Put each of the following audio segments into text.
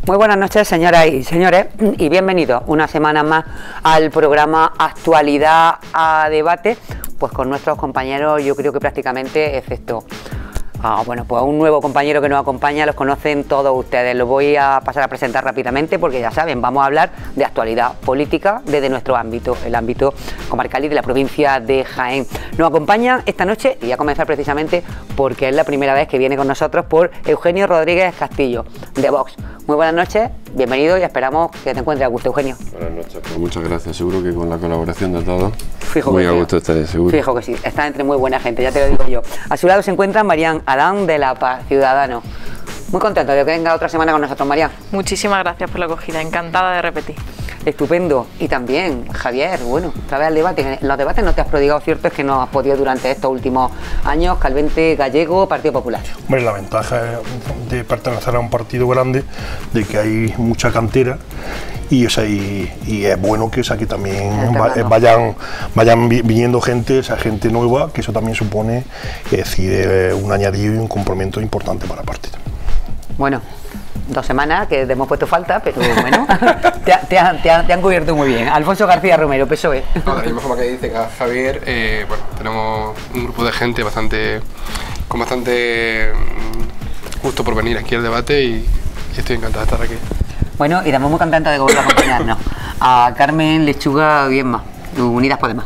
Muy buenas noches, señoras y señores, y bienvenidos una semana más al programa Actualidad a Debate, pues con nuestros compañeros, yo creo que prácticamente, excepto bueno, pues un nuevo compañero que nos acompaña, los conocen todos ustedes. Los voy a pasar a presentar rápidamente porque ya saben, vamos a hablar de actualidad política desde nuestro ámbito, el ámbito comarcal y de la provincia de Jaén. Nos acompaña esta noche, y voy a comenzar precisamente porque es la primera vez que viene con nosotros, por Eugenio Rodríguez Castillo, de Vox. Muy buenas noches, bienvenido y esperamos que te encuentres a gusto, Eugenio. Buenas noches, pues muchas gracias, seguro que con la colaboración de todos, fijo muy a gusto estaré, seguro. Fijo que sí, está entre muy buena gente, ya te lo digo yo. A su lado se encuentra Marián Adán de La Paz, ciudadano. Muy contento de que venga otra semana con nosotros, Marián. Muchísimas gracias por la acogida, encantada de repetir. Estupendo. Y también, Javier, bueno, otra vez al debate. En los debates no te has prodigado, cierto es que no has podido durante estos últimos años. Calvente Gallego, Partido Popular. Hombre, la ventaja de pertenecer a un partido grande, de que hay mucha cantera, y es bueno que, que también vayan viniendo gente, gente nueva, que eso también supone un añadido y un compromiso importante para el partido. Bueno, 2 semanas que te hemos puesto falta, pero bueno, te han cubierto muy bien. Alfonso García Romero, PSOE. Ahora, yo mejor que dice Javier, bueno, tenemos un grupo de gente con bastante gusto por venir aquí al debate y estoy encantado de estar aquí. Bueno, y estamos muy contentos de que vuelva a acompañarnos a Carmen Lechuga Viedma, Unidas Podemos.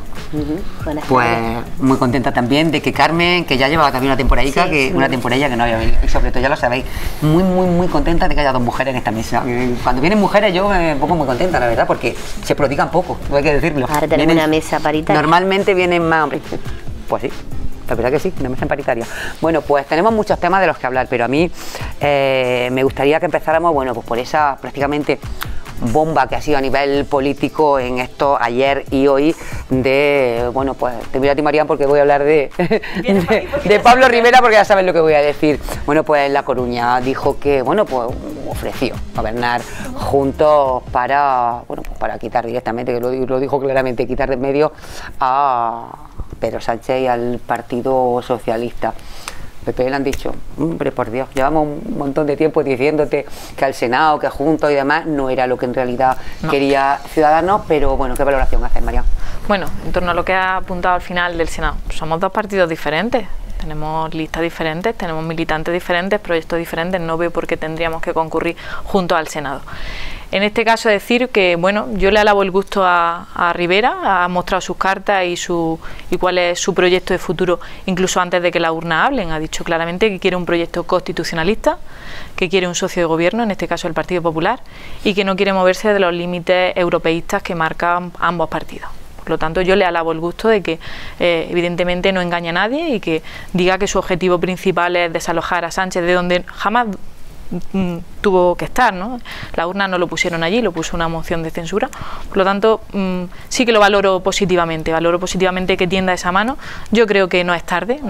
Pues muy contenta también de que Carmen, que ya llevaba también una temporadica, una temporada que no había venido, y sobre todo ya lo sabéis, muy contenta de que haya 2 mujeres en esta mesa. Cuando vienen mujeres yo me pongo muy contenta, la verdad, porque se prodigan poco, no hay que decirlo. Ahora tenemos una mesa paritaria. Normalmente vienen más hombres. Pues sí, la verdad que sí, una mesa paritaria. Bueno, pues tenemos muchos temas de los que hablar, pero a mí me gustaría que empezáramos, bueno, pues por esa prácticamente bomba que ha sido a nivel político en esto ayer y hoy de, bueno, pues te miro a ti, Marián, porque voy a hablar de Pablo Rivera, porque ya sabes lo que voy a decir. Bueno, pues en La Coruña dijo que, bueno, pues ofreció gobernar juntos para, bueno, pues para quitar directamente, que lo dijo claramente, quitar de en medio a Pedro Sánchez y al Partido Socialista. PP le han dicho, hombre, por Dios, llevamos un montón de tiempo diciéndote que al Senado, que juntos y demás, no era lo que en realidad quería Ciudadanos, pero bueno, ¿qué valoración haces, María? Bueno, en torno a lo que ha apuntado al final del Senado, somos 2 partidos diferentes, tenemos listas diferentes, tenemos militantes diferentes, proyectos diferentes, no veo por qué tendríamos que concurrir juntos al Senado. En este caso decir que, bueno, yo le alabo el gusto a Rivera, ha mostrado sus cartas y cuál es su proyecto de futuro, incluso antes de que las urnas hablen. Ha dicho claramente que quiere un proyecto constitucionalista, que quiere un socio de gobierno, en este caso el Partido Popular, y que no quiere moverse de los límites europeístas que marcan ambos partidos. Por lo tanto, yo le alabo el gusto de que evidentemente no engaña a nadie y que diga que su objetivo principal es desalojar a Sánchez de donde jamás tuvo que estar, ¿no? La urna no lo pusieron allí, lo puso una moción de censura. Por lo tanto, sí que lo valoro positivamente que tienda esa mano. Yo creo que no es tarde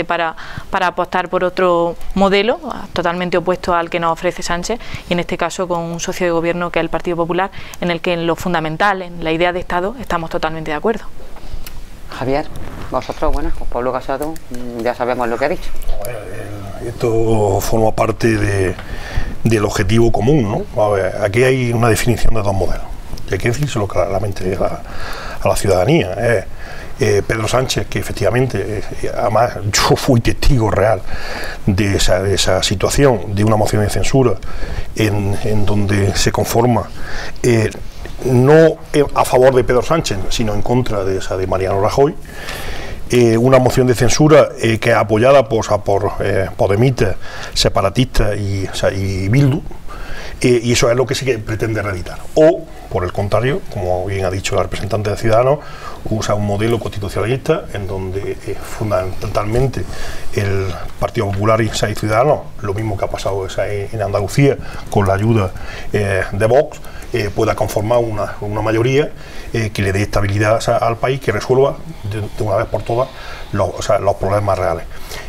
para apostar por otro modelo totalmente opuesto al que nos ofrece Sánchez, y en este caso con un socio de gobierno que es el Partido Popular, en el que en lo fundamental, en la idea de Estado, estamos totalmente de acuerdo. Javier, vosotros, bueno, pues Pablo Casado, ya sabemos lo que ha dicho. Esto forma parte del objetivo común, ¿no? A ver, aquí hay una definición de 2 modelos, y hay que decírselo claramente a la ciudadanía. Pedro Sánchez, que efectivamente, además yo fui testigo real de esa situación, de una moción de censura en donde se conforma no a favor de Pedro Sánchez, sino en contra de Mariano Rajoy, una moción de censura que es apoyada por podemitas, separatistas y Bildu, y eso es lo que se pretende reeditar. O, por el contrario, como bien ha dicho la representante de Ciudadanos, usa un modelo constitucionalista en donde fundamentalmente el Partido Popular y Ciudadanos, lo mismo que ha pasado en Andalucía con la ayuda de Vox, pueda conformar una mayoría que le dé estabilidad al país, que resuelva de una vez por todas los problemas reales.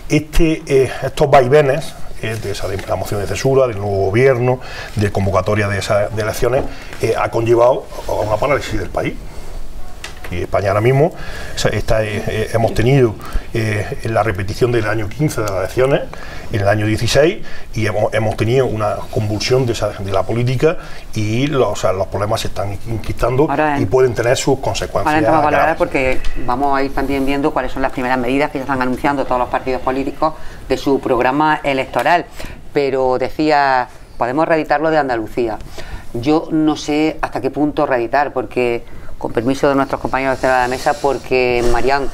Estos vaivenes de la moción de censura, del nuevo gobierno, de convocatoria de elecciones, ha conllevado a una parálisis del país. que España ahora mismo hemos tenido la repetición del año 15 de las elecciones, en el año 16, y hemos tenido una convulsión de la política, y los problemas se están inquistando y pueden tener sus consecuencias. Ahora entramos a valorar, porque vamos a ir también viendo cuáles son las primeras medidas que ya están anunciando todos los partidos políticos de su programa electoral. Pero decía, podemos reeditarlo de Andalucía. Yo no sé hasta qué punto reeditar, porque, con permiso de nuestros compañeros de la mesa, porque Marián,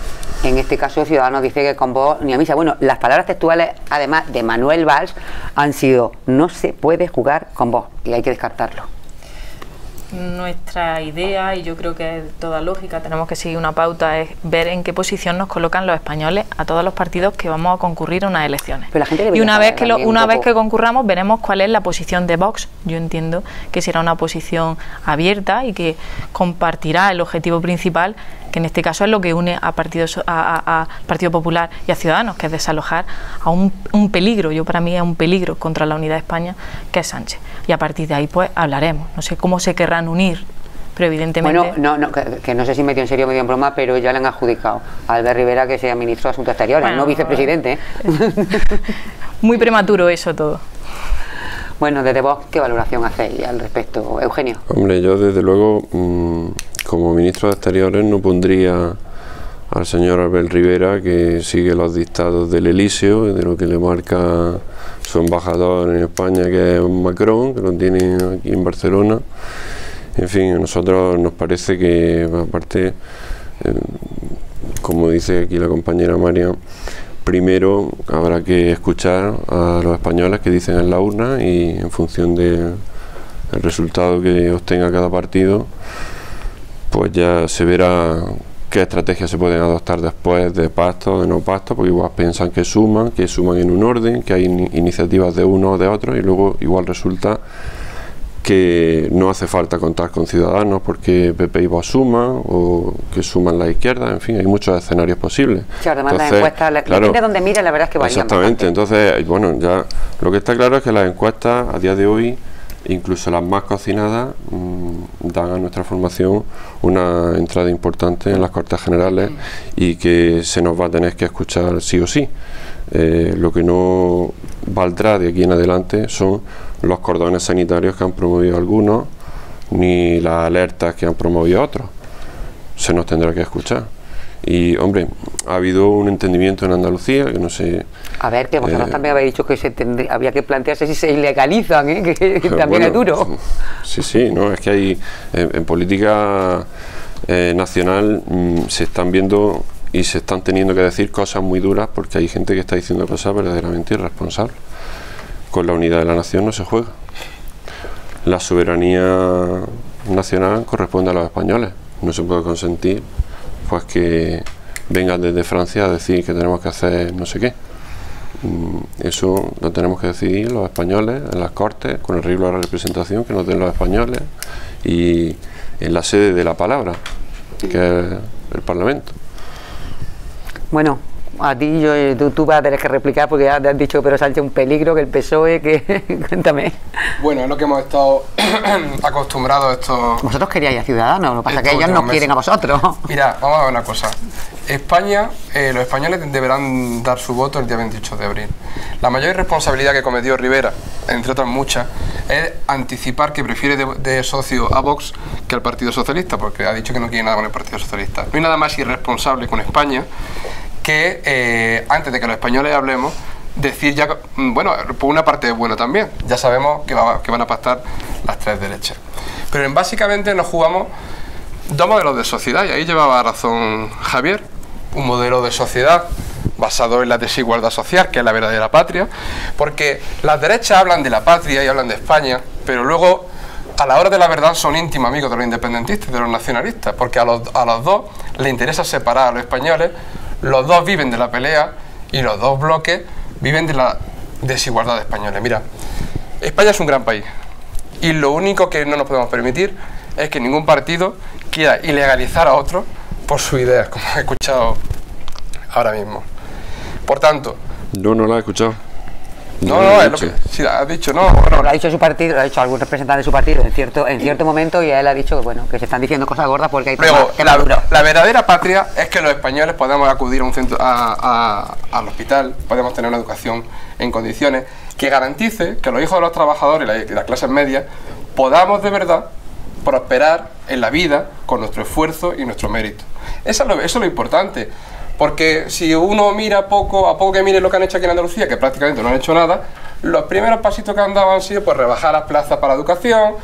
en este caso Ciudadanos dice que con Vox ni a misa. Bueno, las palabras textuales, además, de Manuel Valls han sido: no se puede jugar con Vox y hay que descartarlo. Nuestra idea, y yo creo que es toda lógica, tenemos que seguir una pauta, es ver en qué posición nos colocan los españoles a todos los partidos que vamos a concurrir a unas elecciones. Pero la gente y una vez que concurramos, veremos cuál es la posición de Vox. Yo entiendo que será una posición abierta y que compartirá el objetivo principal, que en este caso es lo que une a Partido Popular y a Ciudadanos, que es desalojar a un peligro, para mí es un peligro contra la unidad de España, que es Sánchez. Y a partir de ahí pues hablaremos. No sé cómo se querrán unir, pero evidentemente... Bueno, que no sé si medio en serio o medio en broma, pero ya le han adjudicado a Albert Rivera que sea ministro de Asuntos Exteriores, no vicepresidente. Muy prematuro eso todo. Bueno, desde vos, ¿qué valoración hacéis al respecto, Eugenio? Hombre, yo desde luego, como ministro de Exteriores, no pondría al señor Albert Rivera, que sigue los dictados del Elíseo, de lo que le marca su embajador en España, que es Macron, que lo tiene aquí en Barcelona. En fin, a nosotros nos parece que, aparte, como dice aquí la compañera María, primero habrá que escuchar a los españoles que dicen en la urna, y en función del resultado que obtenga cada partido, pues ya se verá qué estrategias se pueden adoptar después, de pacto, de no pacto, porque igual piensan que suman en un orden, que hay iniciativas de uno o de otro, y luego igual resulta que no hace falta contar con Ciudadanos porque PP y Vox suman, o que suman la izquierda. En fin, hay muchos escenarios posibles. Sí, además las encuestas, depende de donde mire, la verdad es que varían exactamente, bastante. Entonces, bueno, ya lo que está claro es que las encuestas a día de hoy, incluso las más cocinadas, dan a nuestra formación una entrada importante en las Cortes Generales, y que se nos va a tener que escuchar sí o sí. Lo que no valdrá de aquí en adelante son los cordones sanitarios que han promovido algunos, ni las alertas que han promovido otros. Se nos tendrá que escuchar. Y, hombre, ha habido un entendimiento en Andalucía, que no sé... A ver, que vosotros también habéis dicho que había que plantearse si se ilegalizan, que también bueno, es duro. Sí, no, es que hay... En política nacional se están viendo y se están teniendo que decir cosas muy duras, porque hay gente que está diciendo cosas verdaderamente irresponsables. Con la unidad de la nación no se juega. La soberanía nacional corresponde a los españoles. No se puede consentir pues que vengan desde Francia a decir que tenemos que hacer no sé qué. Eso lo tenemos que decidir los españoles en las Cortes, con el arreglo de la representación que nos den los españoles, y en la sede de la palabra, que es el Parlamento. Bueno, a ti tú vas a tener que replicar, porque ya te han dicho pero Sánchez un peligro, que el PSOE, que... Cuéntame. Bueno, es lo que hemos estado acostumbrados a esto. Vosotros queríais a Ciudadanos, lo que pasa es que ellos no quieren a vosotros. Mira, vamos a ver una cosa. España, los españoles deberán dar su voto el día 28 de abril. La mayor irresponsabilidad que cometió Rivera, entre otras muchas, es anticipar que prefiere de socio a Vox que al Partido Socialista, porque ha dicho que no quiere nada con el Partido Socialista. No hay nada más irresponsable con España que, antes de que los españoles hablemos, decir ya, bueno, por una parte es bueno también, ya sabemos que van a pactar las tres derechas. Pero básicamente nos jugamos dos modelos de sociedad, y ahí llevaba razón Javier. Un modelo de sociedad basado en la desigualdad social, que es la verdadera patria, porque las derechas hablan de la patria y hablan de España, pero luego a la hora de la verdad son íntimos amigos de los independentistas y de los nacionalistas, porque a los dos les interesa separar a los españoles. Los dos viven de la pelea y los dos bloques viven de la desigualdad de españoles. Mira, España es un gran país, y lo único que no nos podemos permitir es que ningún partido quiera ilegalizar a otro por sus ideas, como he escuchado ahora mismo. Por tanto... No la he escuchado. No, no, es lo que sí, has dicho, no. Bueno, lo ha dicho su partido, lo ha dicho algún representante de su partido en cierto momento, y él ha dicho que bueno, que se están diciendo cosas gordas porque hay Luego, temas duros. la verdadera patria es que los españoles podamos acudir a un centro, al hospital, podemos tener una educación en condiciones que garantice que los hijos de los trabajadores y las clases medias podamos de verdad prosperar en la vida con nuestro esfuerzo y nuestro mérito. Eso es lo importante. Porque si uno mira a poco que mire lo que han hecho aquí en Andalucía, que prácticamente no han hecho nada, los primeros pasitos que han dado han sido pues rebajar las plazas para la educación,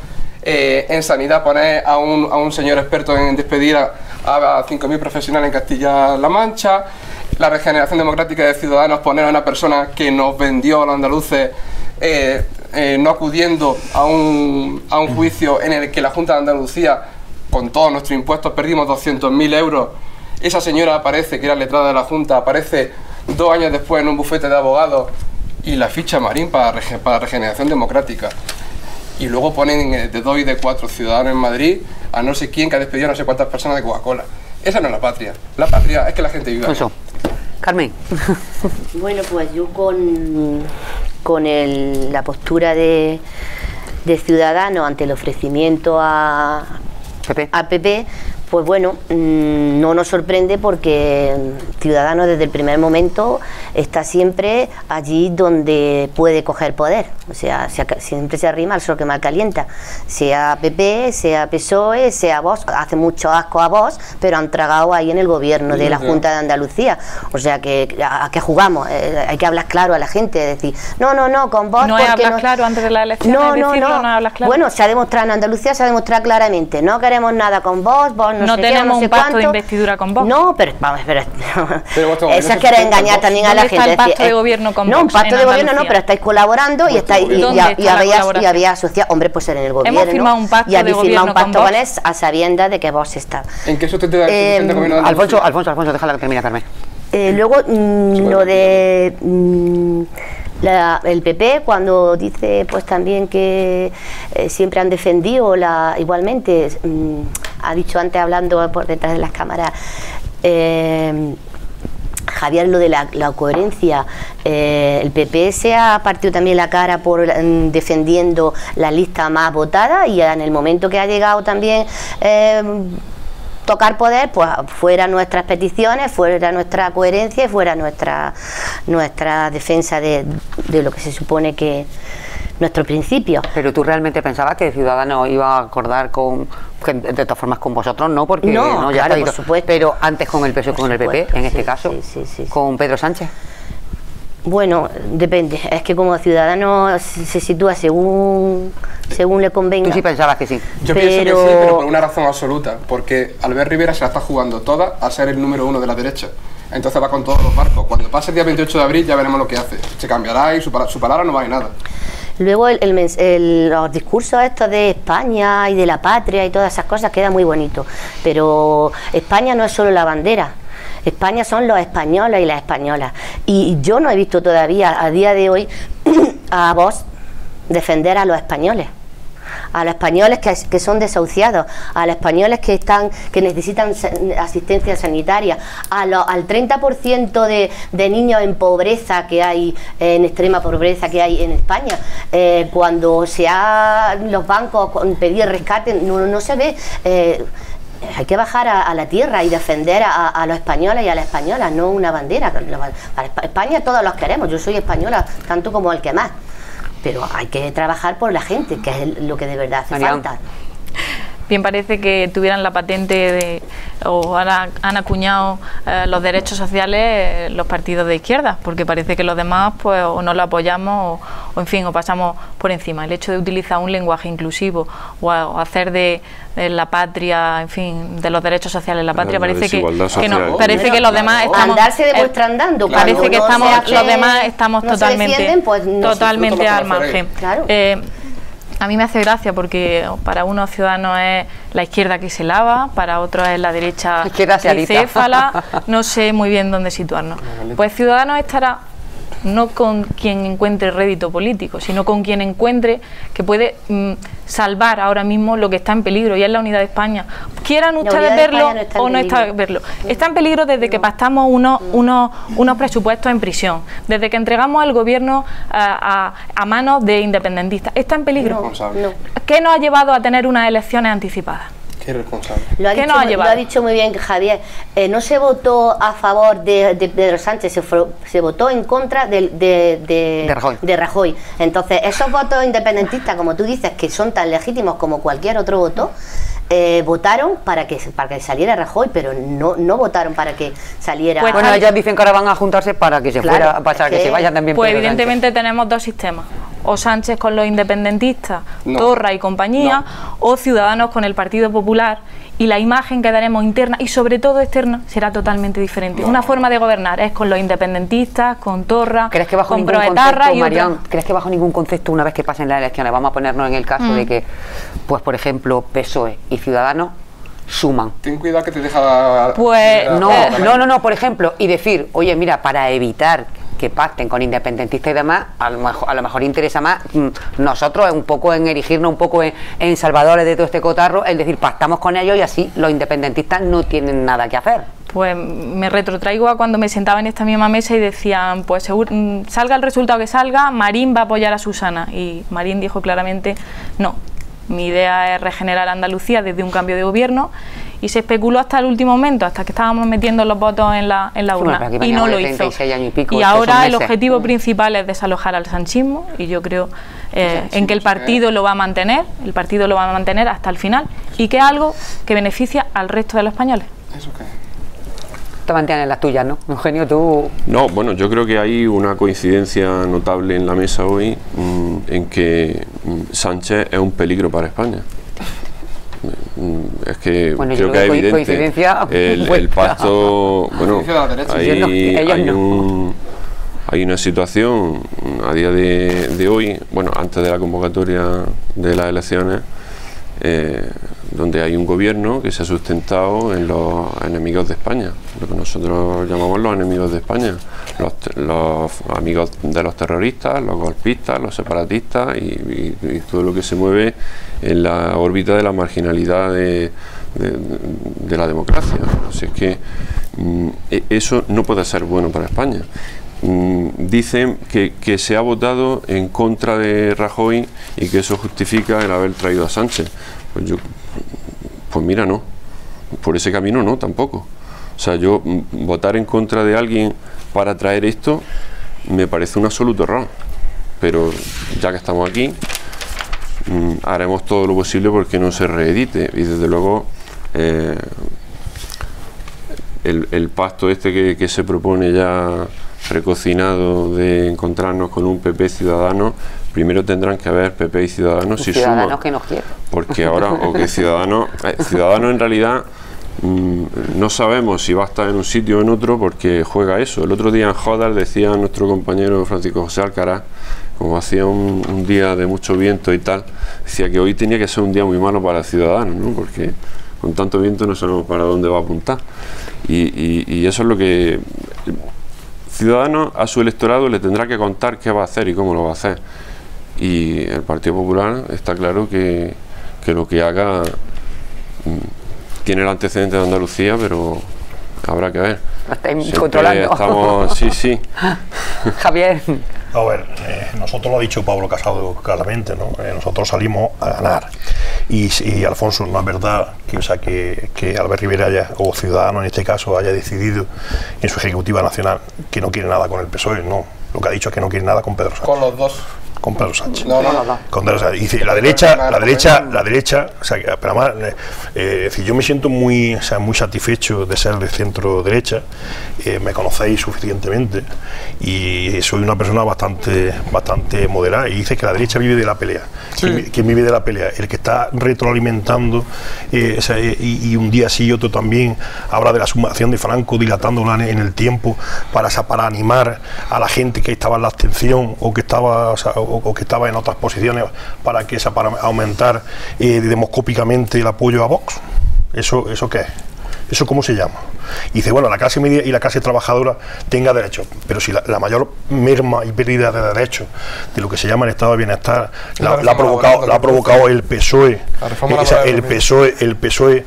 en sanidad poner a un señor experto en despedir a 5.000 profesionales en Castilla-La Mancha, la regeneración democrática de Ciudadanos, poner a una persona que nos vendió a los andaluces no acudiendo a un juicio en el que la Junta de Andalucía, con todos nuestros impuestos, perdimos 200.000 euros. Esa señora aparece, que era letrada de la Junta, aparece 2 años después en un bufete de abogados y la ficha Marín para regeneración democrática. Y luego ponen de 2 y de 4 ciudadanos en Madrid a no sé quién que ha despedido a no sé cuántas personas de Coca-Cola. Esa no es la patria. La patria es que la gente viva. Eso. Carmen. Bueno, pues yo con la postura de Ciudadanos ante el ofrecimiento a PP, pues bueno, no nos sorprende porque Ciudadanos desde el primer momento está siempre allí donde puede coger poder, o sea, siempre se arrima al sol que mal calienta, sea PP, sea PSOE, sea Vox. Hace mucho asco a Vox, pero han tragado ahí en el gobierno de la Junta de Andalucía, o sea que ¿a qué jugamos? Hay que hablar claro a la gente, decir, no, con Vox. No hablas claro antes de la elección, no hablas claro. Bueno, se ha demostrado en Andalucía, se ha demostrado claramente, no queremos nada con Vox, no tenemos un pacto de investidura con Vox. No, pero vamos, eso es querer engañar también a la gente. ¿Dónde está el pacto de gobierno con Vox? No, un pacto de gobierno no, pero estáis colaborando y estáis y había asociado, hombre, pues en el gobierno. Hemos firmado un pacto y habéis firmado un pacto con él a sabiendas de que Vox está. ¿En qué sustenta el gobierno de Andalucía? Alfonso, déjala que termine, Carmen. Luego, lo de el PP, cuando dice pues también que siempre han defendido igualmente, ha dicho antes hablando por detrás de las cámaras, Javier, lo de la coherencia, el PP se ha partido también la cara por defendiendo la lista más votada, y en el momento que ha llegado también tocar poder, pues fuera nuestras peticiones, fuera nuestra coherencia y fuera nuestra defensa de lo que se supone que nuestro principio. Pero tú realmente pensabas que Ciudadanos iba a acordar de todas formas con vosotros, ¿no? Porque no ya claro, por supuesto. Pero antes con el PSOE, con el PP, en este caso, sí. con Pedro Sánchez. Bueno, depende, es que como Ciudadanos se sitúa según le convenga. Tú sí pensabas que sí. Yo pienso que sí, pero por una razón absoluta, porque Albert Rivera se la está jugando toda a ser el número 1 de la derecha. Entonces va con todos los barcos. Cuando pase el día 28 de abril ya veremos lo que hace. Se cambiará y su palabra no vale nada. Luego los discursos estos de España y de la patria y todas esas cosas quedan muy bonitos, pero España no es solo la bandera. España son los españoles y las españolas, y yo no he visto todavía a día de hoy a Vox defender a los españoles que son desahuciados, a los españoles que necesitan asistencia sanitaria, al 30% de niños en pobreza que hay, en extrema pobreza que hay en España. Cuando los bancos pedir rescate, no se ve. Hay que bajar a la tierra y defender a los españoles y a las españolas, no una bandera. Para España todos los queremos, yo soy española tanto como el que más, pero hay que trabajar por la gente, que es lo que de verdad hace falta. Bien, parece que tuvieran la patente o han acuñado los derechos sociales los partidos de izquierda, porque parece que los demás pues o no lo apoyamos o en fin, o pasamos por encima. El hecho de utilizar un lenguaje inclusivo o hacer de la patria, en fin, de los derechos sociales la patria, parece que los demás estamos andarse de vuestra andando, parece que los demás estamos totalmente al margen. Claro. A mí me hace gracia porque para unos ciudadanos es la izquierda que se lava, para otros es la derecha tricéfala, no sé muy bien dónde situarnos. Pues Ciudadanos estará no con quien encuentre rédito político, sino con quien encuentre que puede salvar ahora mismo lo que está en peligro, y es la unidad de España. Quieran ustedes verlo o no verlo. Está en peligro desde que pactamos unos presupuestos en prisión, desde que entregamos el gobierno a manos de independentistas. Está en peligro. ¿Qué nos ha llevado a tener unas elecciones anticipadas? Qué responsable. Lo ha dicho muy bien Javier. No se votó a favor de Pedro Sánchez, se votó en contra de Rajoy. Entonces, esos votos independentistas, como tú dices, que son tan legítimos como cualquier otro voto, votaron para que saliera Rajoy, pero no votaron para que saliera. Pues bueno, ellos dicen que ahora van a juntarse para que se se vayan también. Pues evidentemente tenemos dos sistemas: o Sánchez con los independentistas, Torra y compañía, o Ciudadanos con el Partido Popular, y la imagen que daremos interna y sobre todo externa será totalmente diferente. Una forma de gobernar es con los independentistas, con Torra, con Proetarra y otra. ¿Crees que bajo ningún concepto, una vez que pasen las elecciones, vamos a ponernos en el caso de que, pues por ejemplo, PSOE y Ciudadanos suman? Ten cuidado que te deja... Pues no, por ejemplo, y decir, oye, mira, para evitar que pacten con independentistas y demás, a lo mejor interesa más nosotros un poco en erigirnos un poco en salvadores de todo este cotarro, es decir, pactamos con ellos y así los independentistas no tienen nada que hacer. Pues me retrotraigo a cuando me sentaba en esta misma mesa y decían, pues salga el resultado que salga, Marín va a apoyar a Susana, y Marín dijo claramente no. Mi idea es regenerar Andalucía desde un cambio de gobierno, y se especuló hasta el último momento, hasta que estábamos metiendo los votos en la urna, y no lo hizo. Y ahora el objetivo principal es desalojar al sanchismo, y yo creo en que el partido lo va a mantener, hasta el final, y que es algo que beneficia al resto de los españoles. ¿Eso qué? Te mantienes las tuyas, ¿no? Eugenio, tú... No, bueno, yo creo que hay una coincidencia notable en la mesa hoy en que Sánchez es un peligro para España. Es que bueno, creo que es evidente el pacto, bueno, hay una situación a día de hoy, bueno, antes de la convocatoria de las elecciones, donde hay un gobierno que se ha sustentado en los enemigos de España, lo que nosotros llamamos los enemigos de España, los amigos de los terroristas, los golpistas, los separatistas y todo lo que se mueve en la órbita de la marginalidad de la democracia. Así es que eso no puede ser bueno para España. Dicen que se ha votado en contra de Rajoy y que eso justifica el haber traído a Sánchez. Pues mira, no, por ese camino no, tampoco. O sea, yo votar en contra de alguien para traer esto me parece un absoluto error, pero ya que estamos aquí, haremos todo lo posible porque no se reedite, y desde luego el pacto este que se propone ya precocinado de encontrarnos con un PP Ciudadanos, primero tendrán que haber PP y Ciudadanos si Ciudadanos que nos quieren, porque ahora, o que Ciudadanos en realidad no sabemos si va a estar en un sitio o en otro, porque juega eso. El otro día en Jodar decía nuestro compañero Francisco José Alcaraz, como hacía un día de mucho viento y tal, decía que hoy tenía que ser un día muy malo para Ciudadanos, ¿no? Porque con tanto viento no sabemos para dónde va a apuntar, y eso es lo que Ciudadanos a su electorado le tendrá que contar qué va a hacer y cómo lo va a hacer, y el Partido Popular está claro que lo que haga tiene el antecedente de Andalucía, pero habrá que ver. Lo estáis controlando. Estamos, sí. Javier. A ver, nosotros lo ha dicho Pablo Casado claramente, ¿no? Nosotros salimos a ganar. Y Alfonso, no es verdad que Albert Rivera o Ciudadanos en este caso haya decidido en su Ejecutiva Nacional que no quiere nada con el PSOE, no. Lo que ha dicho es que no quiere nada con Pedro Sánchez. Con los dos. Con Pedro Sánchez. No. Con Pedro Sánchez. Y dice, la derecha, o sea, pero además, yo me siento muy satisfecho de ser de centro derecha, me conocéis suficientemente y soy una persona bastante moderada, y dice que la derecha vive de la pelea. Sí. ¿Quién vive de la pelea? El que está retroalimentando, y un día sí y otro también habla de la sumación de Franco, dilatándola en el tiempo para animar a la gente que estaba en la abstención o que estaba en otras posiciones para aumentar demoscópicamente el apoyo a Vox. ¿Eso qué es? ¿Eso cómo se llama? Y dice, bueno, la clase media y la clase trabajadora tenga derechos, pero si la mayor merma y pérdida de derechos de lo que se llama el estado de bienestar la ha provocado el PSOE, el PSOE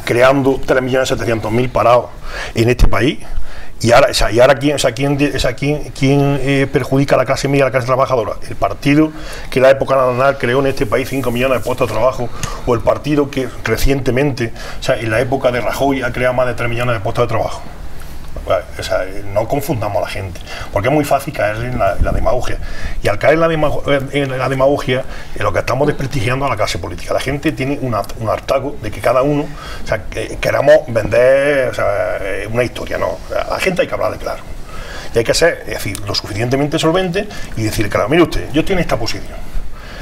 creando 3.700.000 parados en este país. Y ahora ¿quién perjudica a la clase media y a la clase trabajadora? El partido que en la época nacional creó en este país 5 millones de puestos de trabajo, o el partido que recientemente, en la época de Rajoy, ha creado más de 3 millones de puestos de trabajo. No confundamos a la gente, porque es muy fácil caer en la demagogia, y al caer en la demagogia lo que estamos desprestigiando a la clase política. La gente tiene un hartazgo de que cada uno queramos vender una historia. No, a la gente hay que hablarle claro, y hay que ser, es decir, lo suficientemente solvente y decir, claro, mire usted, yo estoy en esta posición.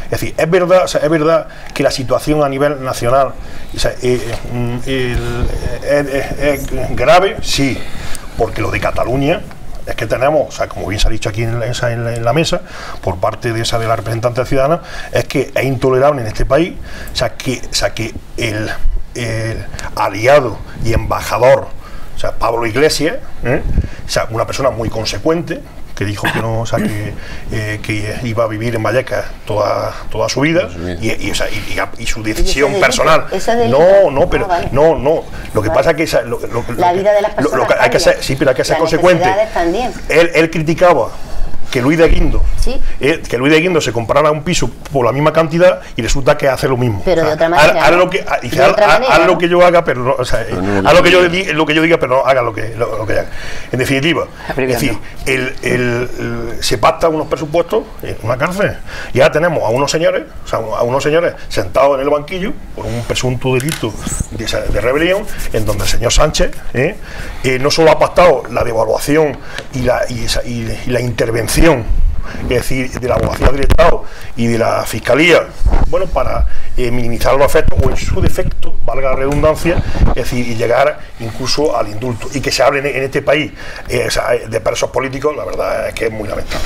Es decir, es verdad que la situación a nivel nacional es grave, sí, porque lo de Cataluña es que tenemos, como bien se ha dicho aquí en la mesa, por parte de la representante ciudadana, es que es intolerable en este país, que el aliado y embajador, Pablo Iglesias, una persona muy consecuente, que dijo que no, que iba a vivir en Vallecas toda su vida, y su decisión personal. No. Lo que pasa es que la vida de las personas hay que ser, sí, pero hay que ser consecuente. Él criticaba que Luis de Guindos, se comprara un piso por la misma cantidad y resulta que hace lo mismo. Pero de otra manera. Haz lo que yo haga, pero no, haz lo que yo diga, pero no haga lo que haga. En definitiva, es decir, se pactan unos presupuestos en una cárcel, y ahora tenemos a unos señores sentados en el banquillo por un presunto delito de rebelión, en donde el señor Sánchez no solo ha pactado la devaluación y la intervención, es decir, de la abogacía del Estado y de la Fiscalía, para minimizar los efectos, o en su defecto, valga la redundancia, es decir, y llegar incluso al indulto, y que se hable en este país de presos políticos, la verdad es que es muy lamentable.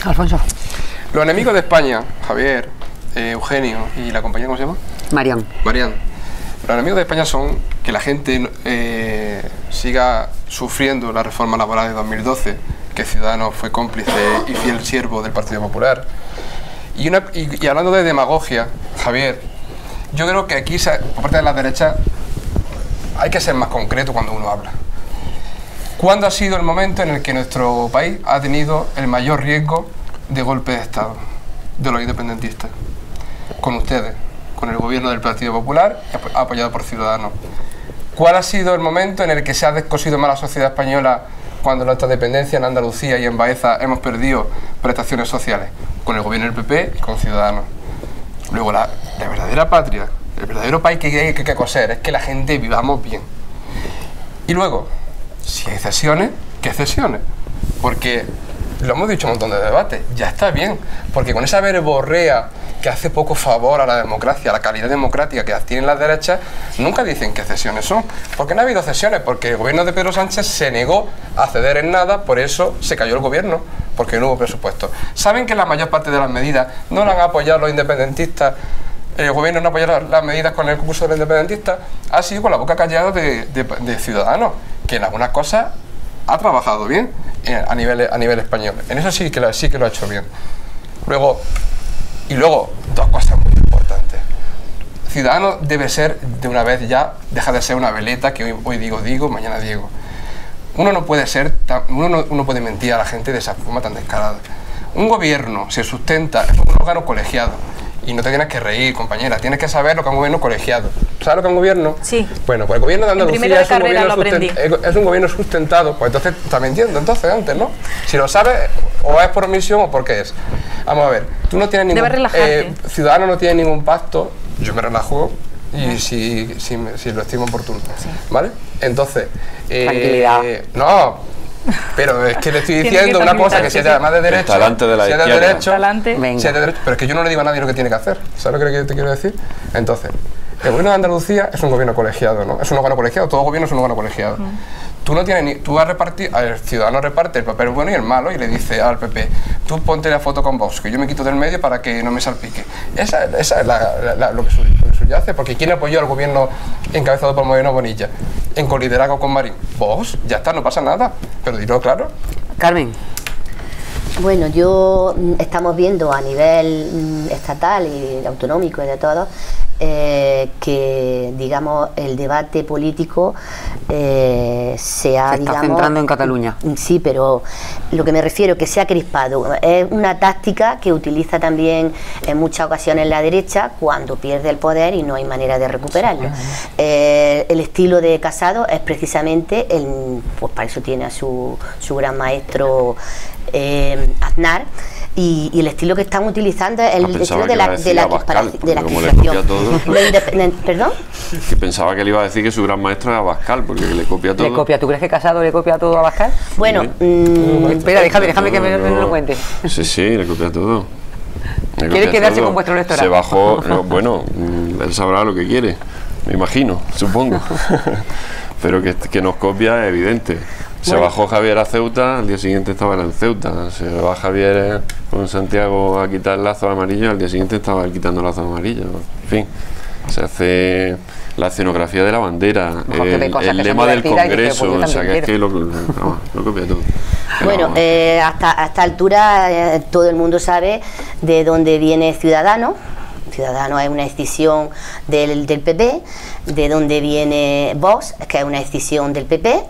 Alfonso. Los enemigos de España, Javier, Eugenio y la compañera, ¿cómo se llama? Marian. Los enemigos de España son que la gente siga sufriendo la reforma laboral de 2012, que Ciudadanos fue cómplice y fiel siervo del Partido Popular. Y hablando de demagogia, Javier, yo creo que aquí, por parte de la derecha, hay que ser más concreto cuando uno habla. ¿Cuándo ha sido el momento en el que nuestro país ha tenido el mayor riesgo de golpe de Estado de los independentistas? Con ustedes, con el gobierno del Partido Popular, apoyado por Ciudadanos. ¿Cuál ha sido el momento en el que se ha descosido más la sociedad española cuando en nuestra dependencia en Andalucía y en Baeza hemos perdido prestaciones sociales? Con el gobierno del PP y con Ciudadanos. Luego, la verdadera patria, el verdadero país que hay que coser es que la gente vivamos bien. Y luego, si hay cesiones, ¿qué cesiones? Porque lo hemos dicho en un montón de debates, ya está bien, porque con esa verborrea que hace poco favor a la democracia, a la calidad democrática que tienen las derechas, nunca dicen qué cesiones son. Porque no ha habido cesiones, porque el gobierno de Pedro Sánchez se negó a ceder en nada, por eso se cayó el gobierno, porque no hubo presupuesto. ¿Saben que la mayor parte de las medidas no las han apoyado los independentistas? El gobierno no ha apoyado las medidas con el concurso de los independentistas, ha sido con la boca callada de Ciudadanos, que en algunas cosas ha trabajado bien a nivel español. En eso sí que lo ha hecho bien. Luego, dos cosas muy importantes. Ciudadanos debe ser, de una vez ya, deja de ser una veleta que hoy digo, mañana digo. Uno no puede mentir a la gente de esa forma tan descarada. Un gobierno se sustenta en un órgano colegiado. Y no te tienes que reír, compañera, tienes que saber lo que es un gobierno colegiado. ¿Sabes lo que es un gobierno? Sí. Bueno, pues el gobierno de Andalucía es un gobierno sustentado, pues entonces está mintiendo, antes, ¿no? Si lo sabes, o es por omisión o porque es. Vamos a ver, tú no tienes ningún... Ciudadanos no tiene ningún pacto, yo me relajo y si lo estimo oportuno, sí. ¿Vale? Entonces... Tranquilidad. No... Pero es que le estoy diciendo una cosa, que si es además de derecho, si es de derecho, pero es que yo no le digo a nadie lo que tiene que hacer. ¿Sabes lo que te quiero decir? Entonces, el gobierno de Andalucía es un gobierno colegiado, ¿no? Es un órgano colegiado, todo gobierno es un órgano colegiado. Tú no tienes ni... Tú vas a repartir... El ciudadano reparte el papel bueno y el malo y le dice al PP, tú ponte la foto con Vox, que yo me quito del medio para que no me salpique. Esa es lo que suele subyace, porque ¿quién apoyó al gobierno encabezado por Moreno Bonilla? En coliderazgo con Marín. Vos, ya está, no pasa nada, pero dilo claro. Carmen. Bueno, estamos viendo a nivel estatal y autonómico y de todo, que, digamos, el debate político se está centrando en Cataluña. Sí, pero lo que me refiero que se ha crispado. Es una táctica que utiliza también en muchas ocasiones la derecha cuando pierde el poder y no hay manera de recuperarlo. El estilo de Casado es precisamente, pues para eso tiene a su gran maestro Aznar, y el estilo que están utilizando es el estilo de la crispación. ¿Perdón? Que pensaba que le iba a decir que su gran maestro era Abascal, porque le copia todo. ¿Tú crees que Casado le copia todo a Abascal? Bueno, espera, déjame que me lo cuente. Sí, le copia todo. ¿Quiere quedarse con vuestro electorado? Se bajó, bueno, él sabrá lo que quiere, me imagino, supongo. Pero que nos copia es evidente. Se bajó Javier a Ceuta, al día siguiente estaba en Ceuta. Se va Javier con Santiago a quitar el lazo amarillo, al día siguiente estaba quitando el lazo amarillo. En fin, se hace la escenografía de la bandera, el lema del Congreso, o sea que es que lo copia todo. Bueno, hasta esta altura todo el mundo sabe de dónde viene Ciudadanos. Ciudadanos es una decisión del PP, de donde viene Vox, que es una decisión del PP.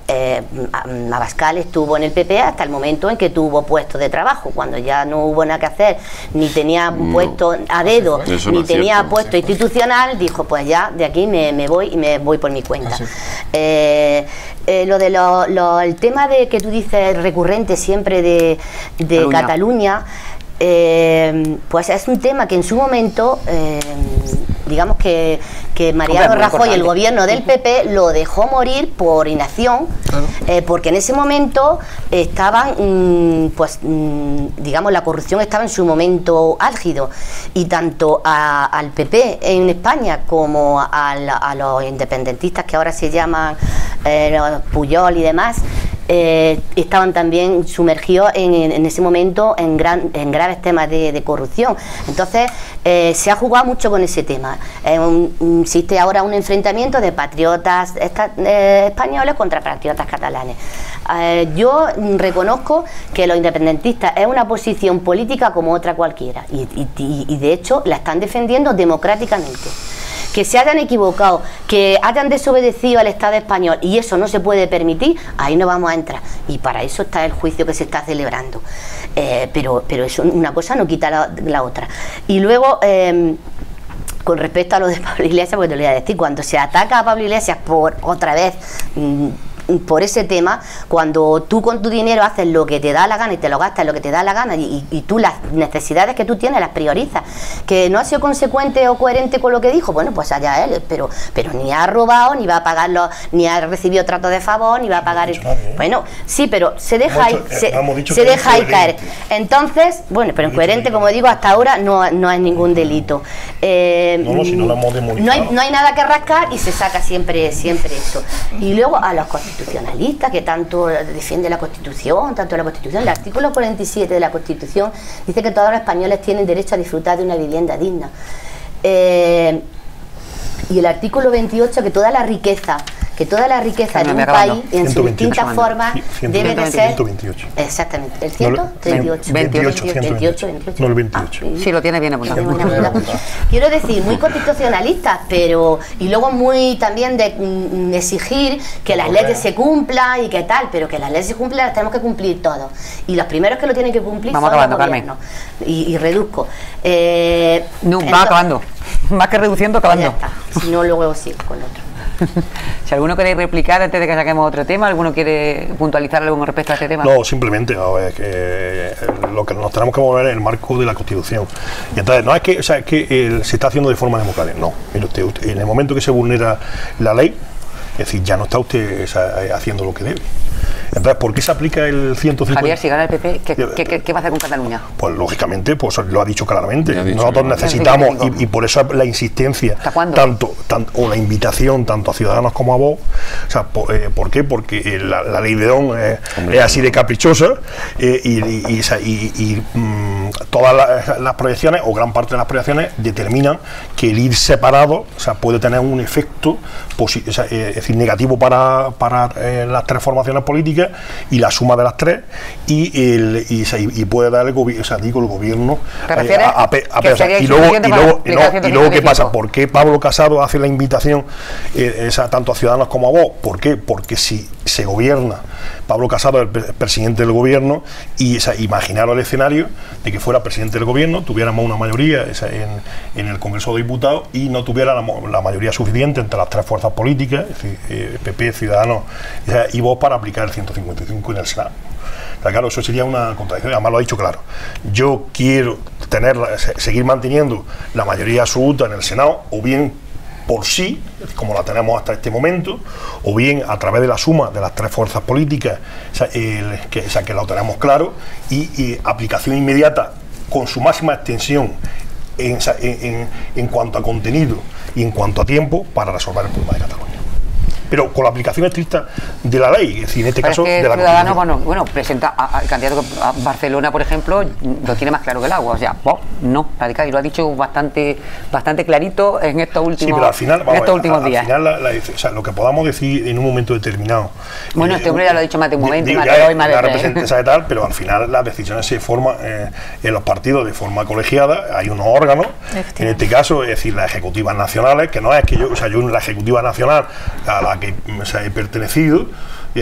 Abascal estuvo en el PP hasta el momento en que tuvo puesto de trabajo, cuando ya no hubo nada que hacer, ni tenía puesto a dedo, ni tenía puesto institucional, dijo pues ya de aquí me voy y me voy por mi cuenta. Lo de el tema de que tú dices recurrente siempre de Cataluña, pues es un tema que en su momento digamos que Mariano Rajoy, el gobierno del PP, lo dejó morir por inacción, porque en ese momento estaban, digamos, la corrupción estaba en su momento álgido, y tanto al PP en España como a los independentistas que ahora se llaman Pujol y demás, estaban también sumergidos en ese momento en graves temas de corrupción. Entonces se ha jugado mucho con ese tema. Existe ahora un enfrentamiento de patriotas españoles contra patriotas catalanes. Yo reconozco que los independentistas es una posición política como otra cualquiera, y de hecho la están defendiendo democráticamente. Que se hayan equivocado, que hayan desobedecido al Estado español, y eso no se puede permitir, ahí no vamos a entrar, y para eso está el juicio que se está celebrando, pero eso, una cosa no quita la otra. Y luego con respecto a lo de Pablo Iglesias, porque te lo voy a decir, cuando se ataca a Pablo Iglesias por otra vez por ese tema, cuando tú con tu dinero haces lo que te da la gana y te lo gastas lo que te da la gana, y tú las necesidades que tú tienes las priorizas, que no ha sido consecuente o coherente con lo que dijo, bueno, pues allá él, pero ni ha robado, ni va a pagarlo, ni ha recibido trato de favor, ni va a pagar bueno, sí, pero se deja ahí, se deja ahí caer. Entonces, bueno, pero incoherente, como digo, hasta ahora no es ningún delito. No hay nada que rascar, y se saca siempre eso. Y luego a los constitucionalistas que tanto defiende la Constitución, el artículo 47 de la Constitución dice que todos los españoles tienen derecho a disfrutar de una vivienda digna, y el artículo 28 que toda la riqueza en un país en sus distintas formas debe de ser 128. Exactamente, el 128. No el 28. Sí, lo tiene bien apuntado. Quiero decir, muy constitucionalistas, pero y luego muy también de exigir que las leyes se cumplan y que tal, pero que las leyes se cumplan las tenemos que cumplir todos, y los primeros que lo tienen que cumplir son los gobiernos. Y reduzco. Va acabando. Más que reduciendo, acabando. Ya está. Si no, luego sigo con lo otro. Si alguno quiere replicar antes de que saquemos otro tema, ¿alguno quiere puntualizar algo con respecto a este tema? No, simplemente que lo que nos tenemos que mover es el marco de la Constitución. Y entonces, no es que, se está haciendo de forma democrática, no. Mire usted, en el momento que se vulnera la ley, es decir, ya no está usted haciendo lo que debe. Entonces, ¿por qué se aplica el 150? Javier, si gana el PP, ¿qué va a hacer con Cataluña? Pues lógicamente, pues lo ha dicho claramente. Nosotros necesitamos, y por eso la insistencia, o la invitación tanto a Ciudadanos como a Vox. O sea, ¿por qué? Porque la ley de Don es así de caprichosa, todas las proyecciones, o gran parte de las proyecciones, determinan que el ir separado, o sea, puede tener un efecto es decir, negativo para las tres formaciones políticas y la suma de las tres, y puede dar el gobierno y luego ¿qué pasa? ¿Por qué Pablo Casado hace la invitación tanto a Ciudadanos como a Vox? ¿Por qué? Porque si se gobierna, Pablo Casado es el presidente del gobierno, y imaginaros el escenario de que fuera presidente del gobierno, tuviéramos una mayoría en el Congreso de Diputados y no tuviera la mayoría suficiente entre las tres fuerzas políticas, es decir, PP, Ciudadanos y Vox, para aplicar el 155 en el Senado. Claro, eso sería una contradicción, además lo ha dicho claro. Yo quiero seguir manteniendo la mayoría absoluta en el Senado, o bien por sí, como la tenemos hasta este momento, o bien a través de la suma de las tres fuerzas políticas, que lo tenemos claro, y aplicación inmediata con su máxima extensión en cuanto a contenido y en cuanto a tiempo para resolver el problema de Cataluña. Pero con la aplicación estricta de la ley, es decir, en este caso de la Ciudadanos, bueno, presenta al candidato a Barcelona, por ejemplo, lo tiene más claro que el agua. O sea, no, radical, y lo ha dicho bastante clarito en estos últimos, sí, pero al final, últimos días. Al final, lo que podamos decir en un momento determinado. Bueno, este hombre ya lo ha dicho más de un momento, pero al final las decisiones se forman en los partidos de forma colegiada, hay unos órganos, en este caso, es decir, las ejecutivas nacionales, que no es que yo en la ejecutiva nacional a la que he pertenecido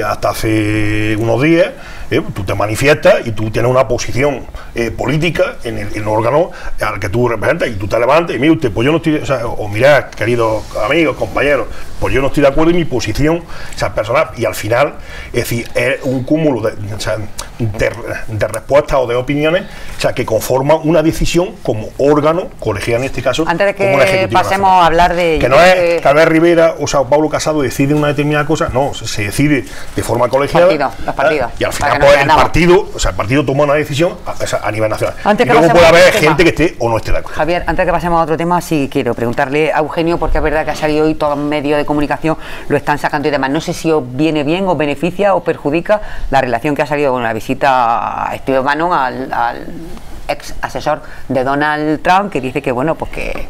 hasta hace unos días, tú te manifiestas y tú tienes una posición política en el órgano al que tú representas, y tú te levantas y mira usted, pues yo no estoy, o mirad, queridos amigos, compañeros, pues yo no estoy de acuerdo en mi posición personal, y al final, es decir, es un cúmulo de respuestas o de opiniones, que conforman una decisión como órgano colegiado, en este caso. Antes de que pasemos a hablar de... Que no es que Albert Rivera o Pablo Casado decide una determinada cosa, no, se decide de forma colegiada. Los partidos. Y al final pues, el partido toma una decisión a nivel nacional. Y luego puede haber gente que esté o no esté de acuerdo. Javier, antes de que pasemos a otro tema, sí quiero preguntarle a Eugenio, porque es verdad que ha salido hoy todos los medios de comunicación, lo están sacando y demás. No sé si os viene bien, os beneficia o perjudica la relación que ha salido con la visita a Steve Bannon, al ex asesor de Donald Trump, que dice que bueno, pues que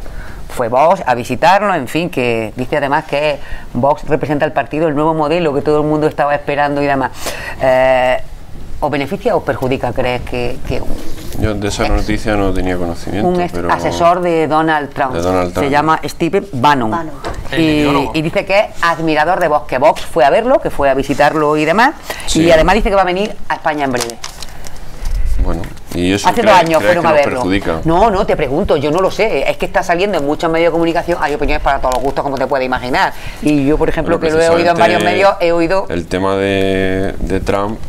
fue Vox a visitarlo, en fin, que dice además que Vox representa el partido, el nuevo modelo que todo el mundo estaba esperando y demás. ¿Os beneficia o os perjudica, crees que yo de esa noticia no tenía conocimiento? Un ex asesor de Donald Trump, se llama Steve Bannon. Y dice que es admirador de Vox, que Vox fue a verlo, que fue a visitarlo y demás, sí. Y además dice que va a venir a España en breve. Bueno, y eso hace 2 años fueron a verlo. Perjudica? No, te pregunto, yo no lo sé. Es que está saliendo en muchos medios de comunicación, hay opiniones para todos los gustos, como te puedes imaginar. Y yo, por ejemplo, que lo he oído en varios medios, he oído... El tema de Trump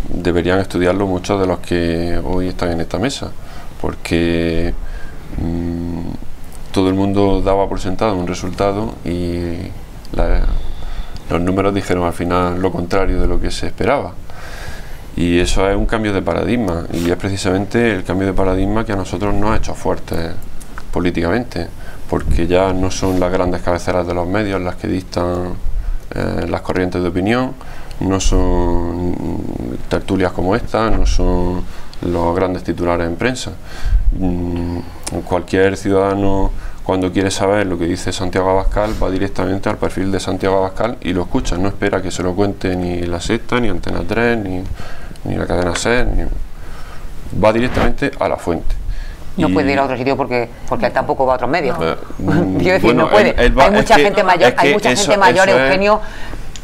deberían estudiarlo muchos de los que hoy están en esta mesa, porque todo el mundo daba por sentado un resultado y los números dijeron al final lo contrario de lo que se esperaba. Y eso es un cambio de paradigma, y es precisamente el cambio de paradigma que a nosotros nos ha hecho fuertes políticamente, porque ya no son las grandes cabeceras de los medios las que dictan las corrientes de opinión, no son tertulias como esta, no son los grandes titulares en prensa. Cualquier ciudadano, cuando quiere saber lo que dice Santiago Abascal, va directamente al perfil de Santiago Abascal y lo escucha, no espera que se lo cuente ni La Sexta, ni Antena 3, ni la cadena SER, va directamente a la fuente. No puede ir a otro sitio porque él tampoco va a otros medios. Quiero decir, bueno, no puede. Hay mucha gente mayor, Eugenio,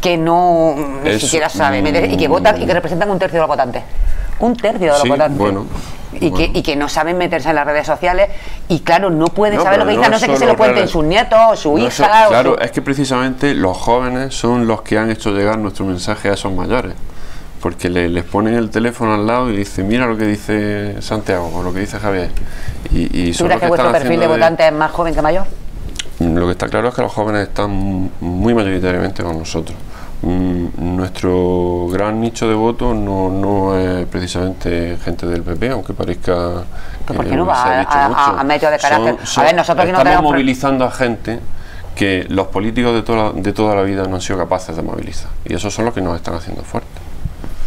que no ni siquiera sabe y que votan y que representan 1/3 de los votantes. 1/3 de los votantes. Bueno, y que no saben meterse en las redes sociales y claro, no pueden saber lo que dicen, a no ser que se lo cuenten sus nietos o su hija. Claro, es que precisamente los jóvenes son los que han hecho llegar nuestro mensaje a esos mayores, porque les ponen el teléfono al lado y dicen, mira lo que dice Santiago o lo que dice Javier. ¿Tú crees que vuestro perfil de votante es más joven que mayor? Lo que está claro es que los jóvenes están muy mayoritariamente con nosotros. Nuestro gran nicho de voto no es precisamente gente del PP, aunque parezca que ¿por qué no va a medios de carácter? A ver, nosotros aquí no estamos movilizando a gente que los políticos de toda la vida no han sido capaces de movilizar, y esos son los que nos están haciendo fuertes.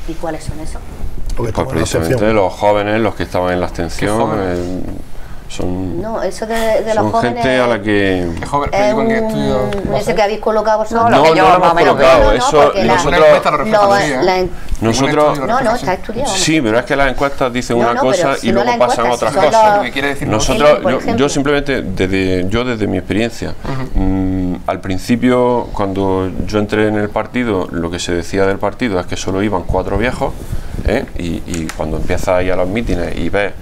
¿Y cuáles son esos? Los que Pues estaban en la precisamente abstención. los jóvenes, los que estaban en la abstención, son, No, eso de los son jóvenes... gente a la que... ¿Qué joven? Es Digo, ¿en qué estudio? No ese sé. que habéis colocado vosotros. No, lo que yo lo más o hemos menos colocado, veo. eso porque la- nosotros... Una encuesta lo refleja Lo- así, ¿eh? la- Nosotros... No, no, está estudiado. vamos. Sí, pero es que las encuestas dicen No, una no, cosa pero si y no luego las pasan encuestas, otras si son cosas. los- ¿Qué quiere decir? Nosotros, por yo ejemplo. simplemente, desde mi experiencia, al principio, cuando yo entré en el partido, lo que se decía del partido es que solo iban 4 viejos, ¿eh? y cuando empiezas a ir a los mítines y ves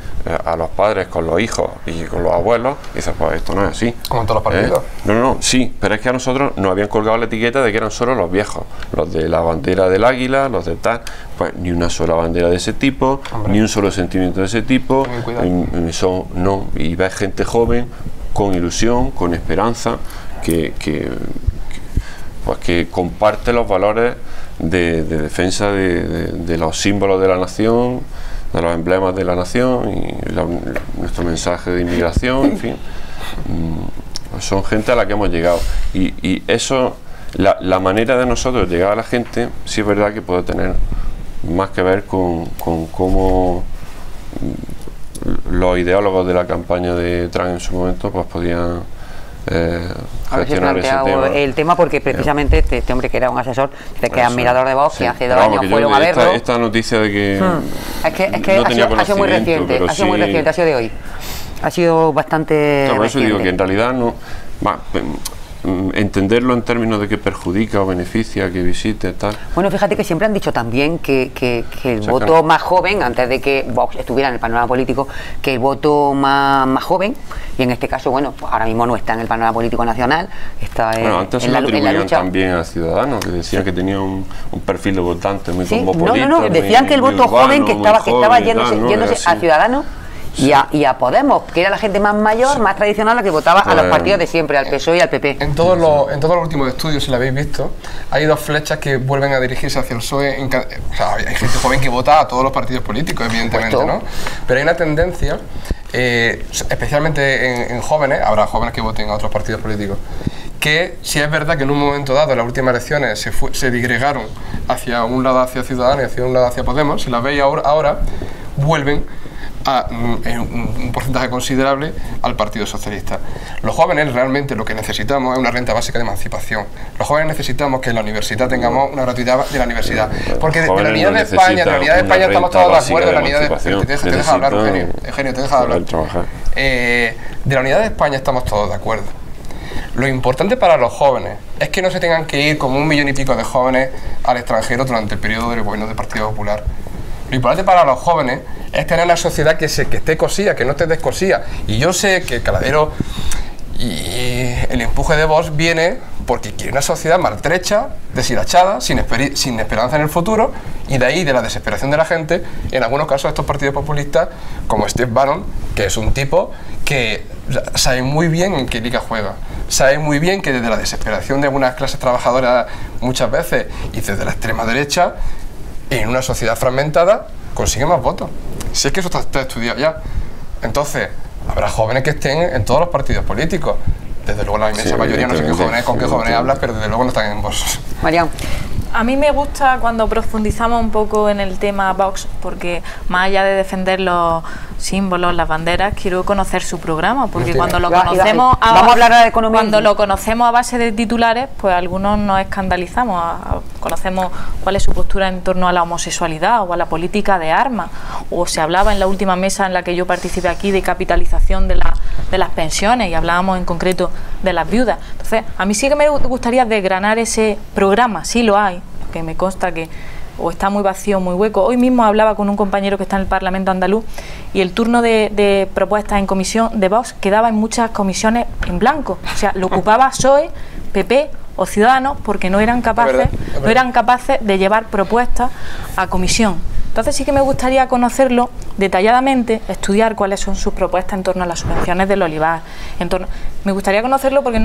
a los padres con los hijos y con los abuelos, dices, pues esto no es así. Como en todos los partidos. No, sí, pero es que a nosotros nos habían colgado la etiqueta de que eran solo los viejos, los de la bandera del águila, los de tal, pues ni una sola bandera de ese tipo, Hombre. ni un solo sentimiento de ese tipo, Ten cuidado. y ves gente joven, con ilusión, con esperanza, pues que comparte los valores de defensa de los símbolos de la nación, de los emblemas de la nación y nuestro mensaje de inmigración, en fin. Pues son gente a la que hemos llegado y eso, la manera de nosotros llegar a la gente, sí es verdad que puede tener más que ver con cómo los ideólogos de la campaña de Trump en su momento pues podían Haberse gestionar ese planteado tema. el tema porque precisamente este hombre que era un asesor, que es admirador de Vox, Sí, que hace pero 2 vamos, años que yo fueron a verlo. esta noticia de que Es que no ha, tenía sido, ha sido muy conocimiento, reciente, pero ha sido muy sí- reciente, ha sido de hoy. Ha sido bastante Por eso reciente. digo que en realidad no entenderlo en términos de que perjudica o beneficia, que visite, tal. Bueno, fíjate que siempre han dicho también que el O sea, voto que- más joven, antes de que Vox estuviera en el panorama político, que el voto más joven, y en este caso, bueno, pues ahora mismo no está en el panorama político nacional, está Bueno, antes se en lo la atribuían lucha. también a Ciudadanos, que decían que tenía un perfil de votante muy Sí, cosmopolita. no, decían que el muy voto urbano, joven que muy estaba joven y yéndose, tal, ¿no? yéndose Era a así. Ciudadanos y a Podemos, que era la gente más mayor, más tradicional, la que votaba a los Pues- partidos de siempre, al PSOE y al PP. En todos los últimos estudios, si lo habéis visto, hay 2 flechas que vuelven a dirigirse hacia el PSOE. O sea, hay gente joven que vota a todos los partidos políticos, evidentemente, Puesto. ¿no? Pero hay una tendencia, especialmente en jóvenes, habrá jóvenes que voten a otros partidos políticos, que si es verdad que en un momento dado, en las últimas elecciones, se digregaron hacia un lado hacia Ciudadanos y hacia un lado hacia Podemos, si las veis ahora vuelven en un porcentaje considerable al Partido Socialista. Los jóvenes realmente lo que necesitamos es una renta básica de emancipación. Los jóvenes necesitamos que en la universidad tengamos una gratuidad de la universidad. Porque de la jóvenes unidad no de España, necesitan estamos una todos de renta acuerdo. De la básica unidad de de España, emancipación. te deja hablar, Necesitan Eugenio, te deja hablar. poder trabajar. De la unidad de España estamos todos de acuerdo. Lo importante para los jóvenes es que no se tengan que ir como 1 millón y pico de jóvenes al extranjero durante el periodo del gobierno del Partido Popular. Lo importante para los jóvenes es tener una sociedad que esté cosida, que no esté descosida. Y yo sé que Caladero y el empuje de Vox viene porque quiere una sociedad maltrecha, deshilachada, sin esperanza en el futuro, y de ahí, de la desesperación de la gente, en algunos casos estos partidos populistas, como Steve Bannon, que es un tipo que sabe muy bien en qué liga juega, sabe muy bien que desde la desesperación de algunas clases trabajadoras muchas veces y desde la extrema derecha, en una sociedad fragmentada, consigue más votos. Si es que eso está estudiado ya. Entonces, habrá jóvenes que estén en todos los partidos políticos. Desde luego la inmensa Sí, mayoría, no sé con qué jóvenes evidentemente. hablas, pero desde luego no están en Vox. Marian. A mí me gusta cuando profundizamos un poco en el tema Vox, porque más allá de defender los símbolos, las banderas, quiero conocer su programa, porque cuando lo conocemos Vamos a hablar ahora de economía. cuando lo conocemos a base de titulares, pues algunos nos escandalizamos, conocemos cuál es su postura en torno a la homosexualidad o a la política de armas, o se hablaba en la última mesa en la que yo participé aquí de capitalización de las pensiones y hablábamos en concreto de las viudas. Entonces, a mí sí que me gustaría desgranar ese programa, sí lo hay, que me consta que o está muy vacío, muy hueco. Hoy mismo hablaba con un compañero que está en el Parlamento andaluz y el turno de propuestas en comisión de Vox quedaba en muchas comisiones en blanco. O sea, lo ocupaba PSOE, PP o Ciudadanos porque no eran capaces de llevar propuestas a comisión. Entonces sí que me gustaría conocerlo detalladamente, estudiar cuáles son sus propuestas en torno a las subvenciones del olivar. Me gustaría conocerlo porque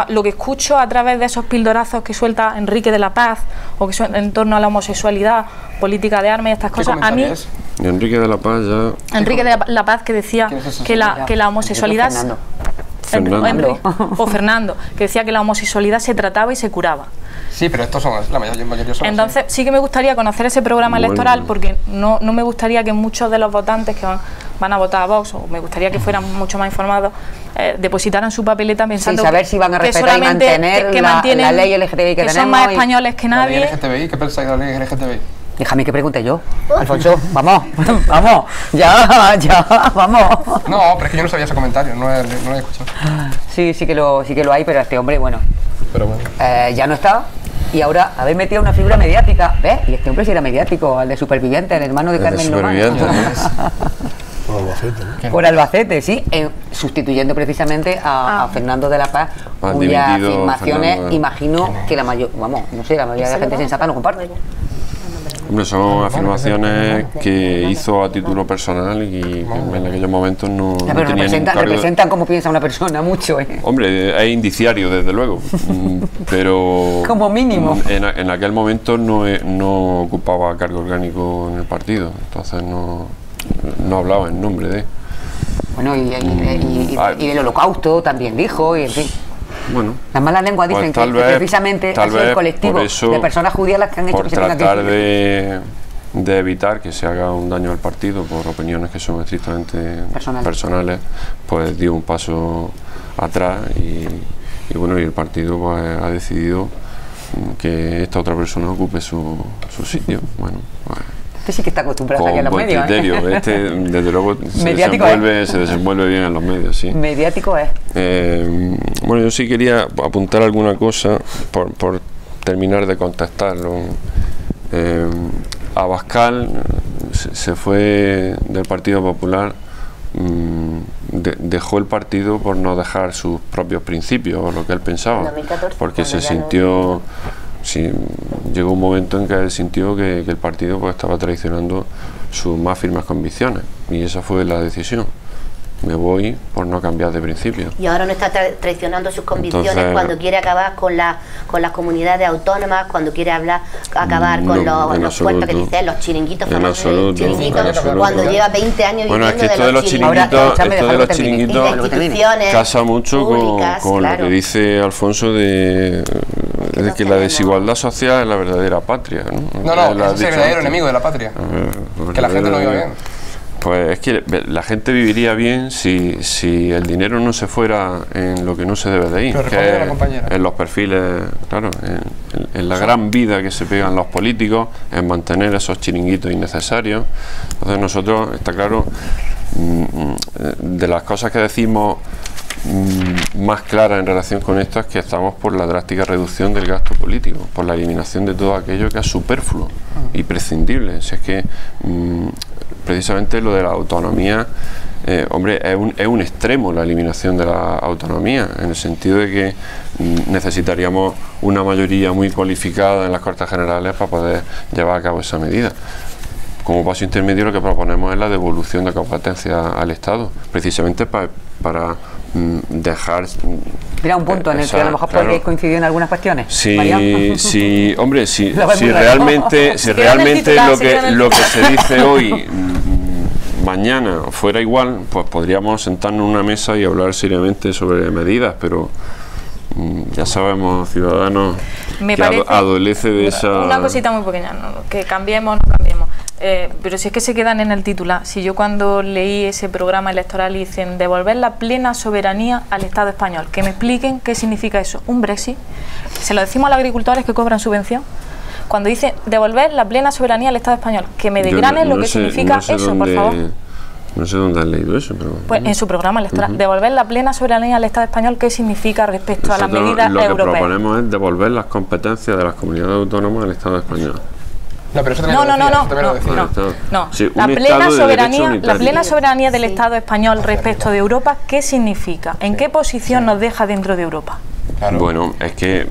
lo que escucho a través de esos pildorazos que suelta Enrique de la Paz o que en torno a la homosexualidad, política de armas y estas cosas, a mí... Y Enrique de la Paz ya... Enrique de la Paz que decía ¿Quién es ese que señor? la homosexualidad... Fernando. Henry o Fernando, que decía que la homosexualidad se trataba y se curaba. Sí, pero estos son la mayoría son Entonces así. sí que me gustaría conocer ese programa electoral, porque no me gustaría que muchos de los votantes que van a votar a Vox, o me gustaría que fueran mucho más informados, depositaran su papeleta pensando sin saber si van a respetar y mantener la ley LGTBI que tenemos. Son más españoles que nadie. La ley LGTBI, ¿qué pensáis de la ley LGTBI? Déjame que pregunte yo, Alfonso, vamos, ya, vamos. No, pero es que yo no sabía ese comentario, no lo he escuchado. Sí que lo hay, pero este hombre, bueno, ya no está. Y ahora habéis metido una figura mediática, ¿ves? Y este hombre sí era mediático, el de Superviviente, el hermano de Carmen Lomán. Por Albacete, ¿no? Por Albacete, sí, sustituyendo precisamente a Fernando de la Paz, cuyas afirmaciones, imagino que la mayoría de la gente sensata no comparte. Hombre, son afirmaciones que hizo a título personal y que en aquellos momentos no tenían representan cómo piensa una persona mucho, ¿eh? Hombre, es indiciario, desde luego, pero como mínimo. En aquel momento no ocupaba cargo orgánico en el partido, entonces no hablaba en nombre de... Bueno, y del holocausto también dijo, y en fin. Bueno, las malas lenguas dicen que precisamente es el colectivo de personas judías las que han hecho que se tenga que tratar de evitar que se haga un daño al partido por opiniones que son estrictamente personales, pues dio un paso atrás y bueno, y el partido pues ha decidido que esta otra persona ocupe su sitio. Bueno, pues, este sí que está acostumbrado a salir en los medios. Criterio, este desde luego se desenvuelve bien en los medios, sí. Mediático es. Bueno, yo sí quería apuntar alguna cosa por terminar de contestarlo. Abascal se fue del Partido Popular, dejó el partido por no dejar sus propios principios o lo que él pensaba, porque se sintió... Sí, llegó un momento en que él sintió que el partido pues estaba traicionando sus más firmes convicciones y esa fue la decisión. Me voy por no cambiar de principio. Y ahora no está traicionando sus convicciones. Entonces, cuando quiere acabar con las comunidades autónomas, cuando quiere acabar con los puestos que dicen los chiringuitos, cuando lleva 20 años bueno, viviendo es que esto de los chiringuitos casa mucho con lo que dice Alfonso de que la desigualdad social es la verdadera patria, ¿no? No, es el verdadero enemigo de la patria. Que la gente no viva bien. Pues es que la gente viviría bien si el dinero no se fuera en lo que no se debe de ir, que es en los perfiles, claro, en la gran vida que se pegan los políticos, en mantener esos chiringuitos innecesarios. Entonces nosotros, está claro, de las cosas que decimos más claras en relación con esto es que estamos por la drástica reducción del gasto político, por la eliminación de todo aquello que es superfluo y prescindible. Si es que precisamente lo de la autonomía, hombre, es un extremo la eliminación de la autonomía, en el sentido de que necesitaríamos una mayoría muy cualificada en las Cortes Generales para poder llevar a cabo esa medida. Como paso intermedio lo que proponemos es la devolución de competencias al Estado, precisamente para dejar... Mira, un punto en el que a lo mejor podríais coincidir en algunas cuestiones. Sí, hombre, si realmente lo que se dice hoy mañana fuera igual, pues podríamos sentarnos en una mesa y hablar seriamente sobre medidas, pero ya sabemos, Ciudadanos, que adolece de esa... Una cosita muy pequeña, que cambiemos, no cambiemos. Pero si es que se quedan en el titular, si yo cuando leí ese programa electoral y dicen devolver la plena soberanía al Estado español, que me expliquen qué significa eso, un Brexit, se lo decimos a los agricultores que cobran subvención, cuando dicen devolver la plena soberanía al Estado español, que me desgranen lo que significa eso, por favor. No sé dónde has leído eso, pero... Pues en su programa electoral, devolver la plena soberanía al Estado español, ¿qué significa respecto a las medidas europeas? Lo que proponemos es devolver las competencias de las comunidades autónomas al Estado español. No, pero eso no. Sí, la plena soberanía del Estado español respecto de Europa, ¿qué significa? ¿En qué posición nos deja dentro de Europa? Claro. Bueno, es que,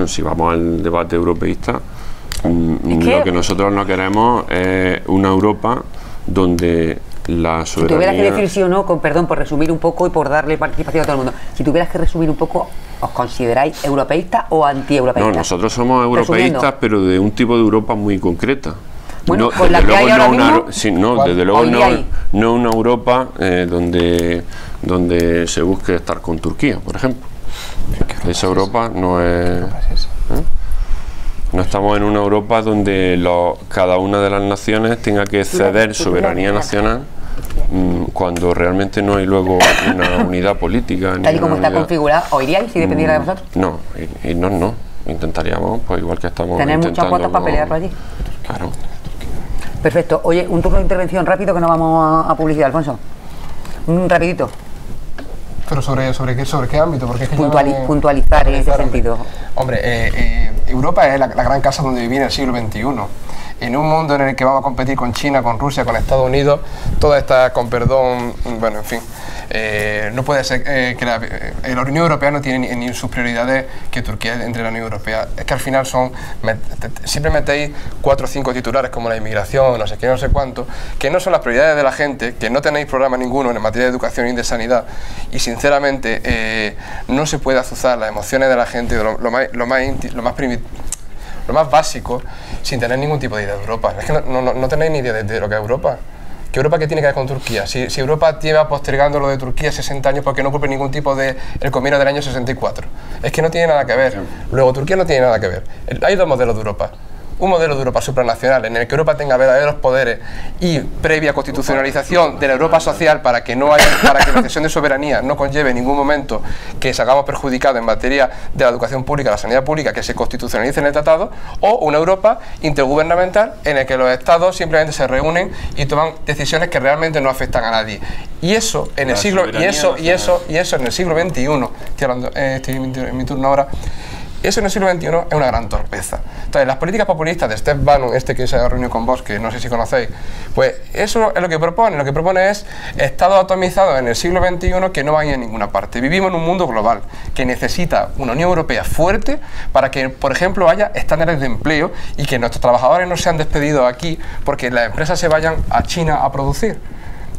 si vamos al debate europeísta, lo que nosotros no queremos es una Europa donde la soberanía... Si tuvieras que decir sí o no, perdón, por resumir un poco y por darle participación a todo el mundo, si tuvieras que resumir un poco, ¿os consideráis europeístas o anti-europeístas? No, nosotros somos europeístas, pero de un tipo de Europa muy concreta. Bueno, no, con la que hay ahora mismo, desde luego hoy hay. no una Europa donde se busque estar con Turquía, por ejemplo. Esa Europa no es... No estamos en una Europa donde cada una de las naciones tenga que ceder soberanía nacional cuando realmente no hay luego una unidad política. Tal y como está configurada, ¿o iríais si dependiera de vosotros? No, no. Intentaríamos, pues igual que estamos tener muchas intentando cuotas para pelearlo allí. Claro. Perfecto. Oye, un turno de intervención rápido que no vamos a publicidad, Alfonso. Rapidito. ¿Pero sobre qué ámbito? Porque es que puntualizar en ese sentido. Hombre, Europa es la gran casa donde vivía en el siglo XXI. En un mundo en el que vamos a competir con China, con Rusia, con Estados Unidos, toda esta, con perdón, bueno, en fin, no puede ser que la Unión Europea no tiene ni sus prioridades que Turquía entre la Unión Europea. Es que al final siempre metéis 4 o 5 titulares como la inmigración, no sé qué, no sé cuánto, que no son las prioridades de la gente, que no tenéis programa ninguno en materia de educación y de sanidad, y sinceramente no se puede azuzar las emociones de la gente, lo más básico, sin tener ningún tipo de idea de Europa. Es que no tenéis ni idea de lo que es Europa. ¿Qué Europa qué tiene que ver con Turquía? Si Europa lleva postergando lo de Turquía 60 años porque no cumple ningún tipo de el convenio del año 64. Es que no tiene nada que ver. Luego Turquía no tiene nada que ver. Hay 2 modelos de Europa. Un modelo de Europa supranacional en el que Europa tenga verdaderos poderes y previa constitucionalización de la Europa social para que la cesión de soberanía no conlleve en ningún momento que salgamos perjudicados en materia de la educación pública, la sanidad pública, que se constitucionalice en el tratado, o una Europa intergubernamental en el que los estados simplemente se reúnen y toman decisiones que realmente no afectan a nadie. Y eso en el siglo en el siglo XXI, estoy en mi turno ahora. Eso en el siglo XXI es una gran torpeza. Entonces, las políticas populistas de Stef Bannon, que se ha reunido con vos, que no sé si conocéis, pues eso es lo que propone. Lo que propone es estados atomizados en el siglo XXI que no van a ninguna parte. Vivimos en un mundo global que necesita una Unión Europea fuerte para que, por ejemplo, haya estándares de empleo y que nuestros trabajadores no sean despedidos aquí porque las empresas se vayan a China a producir.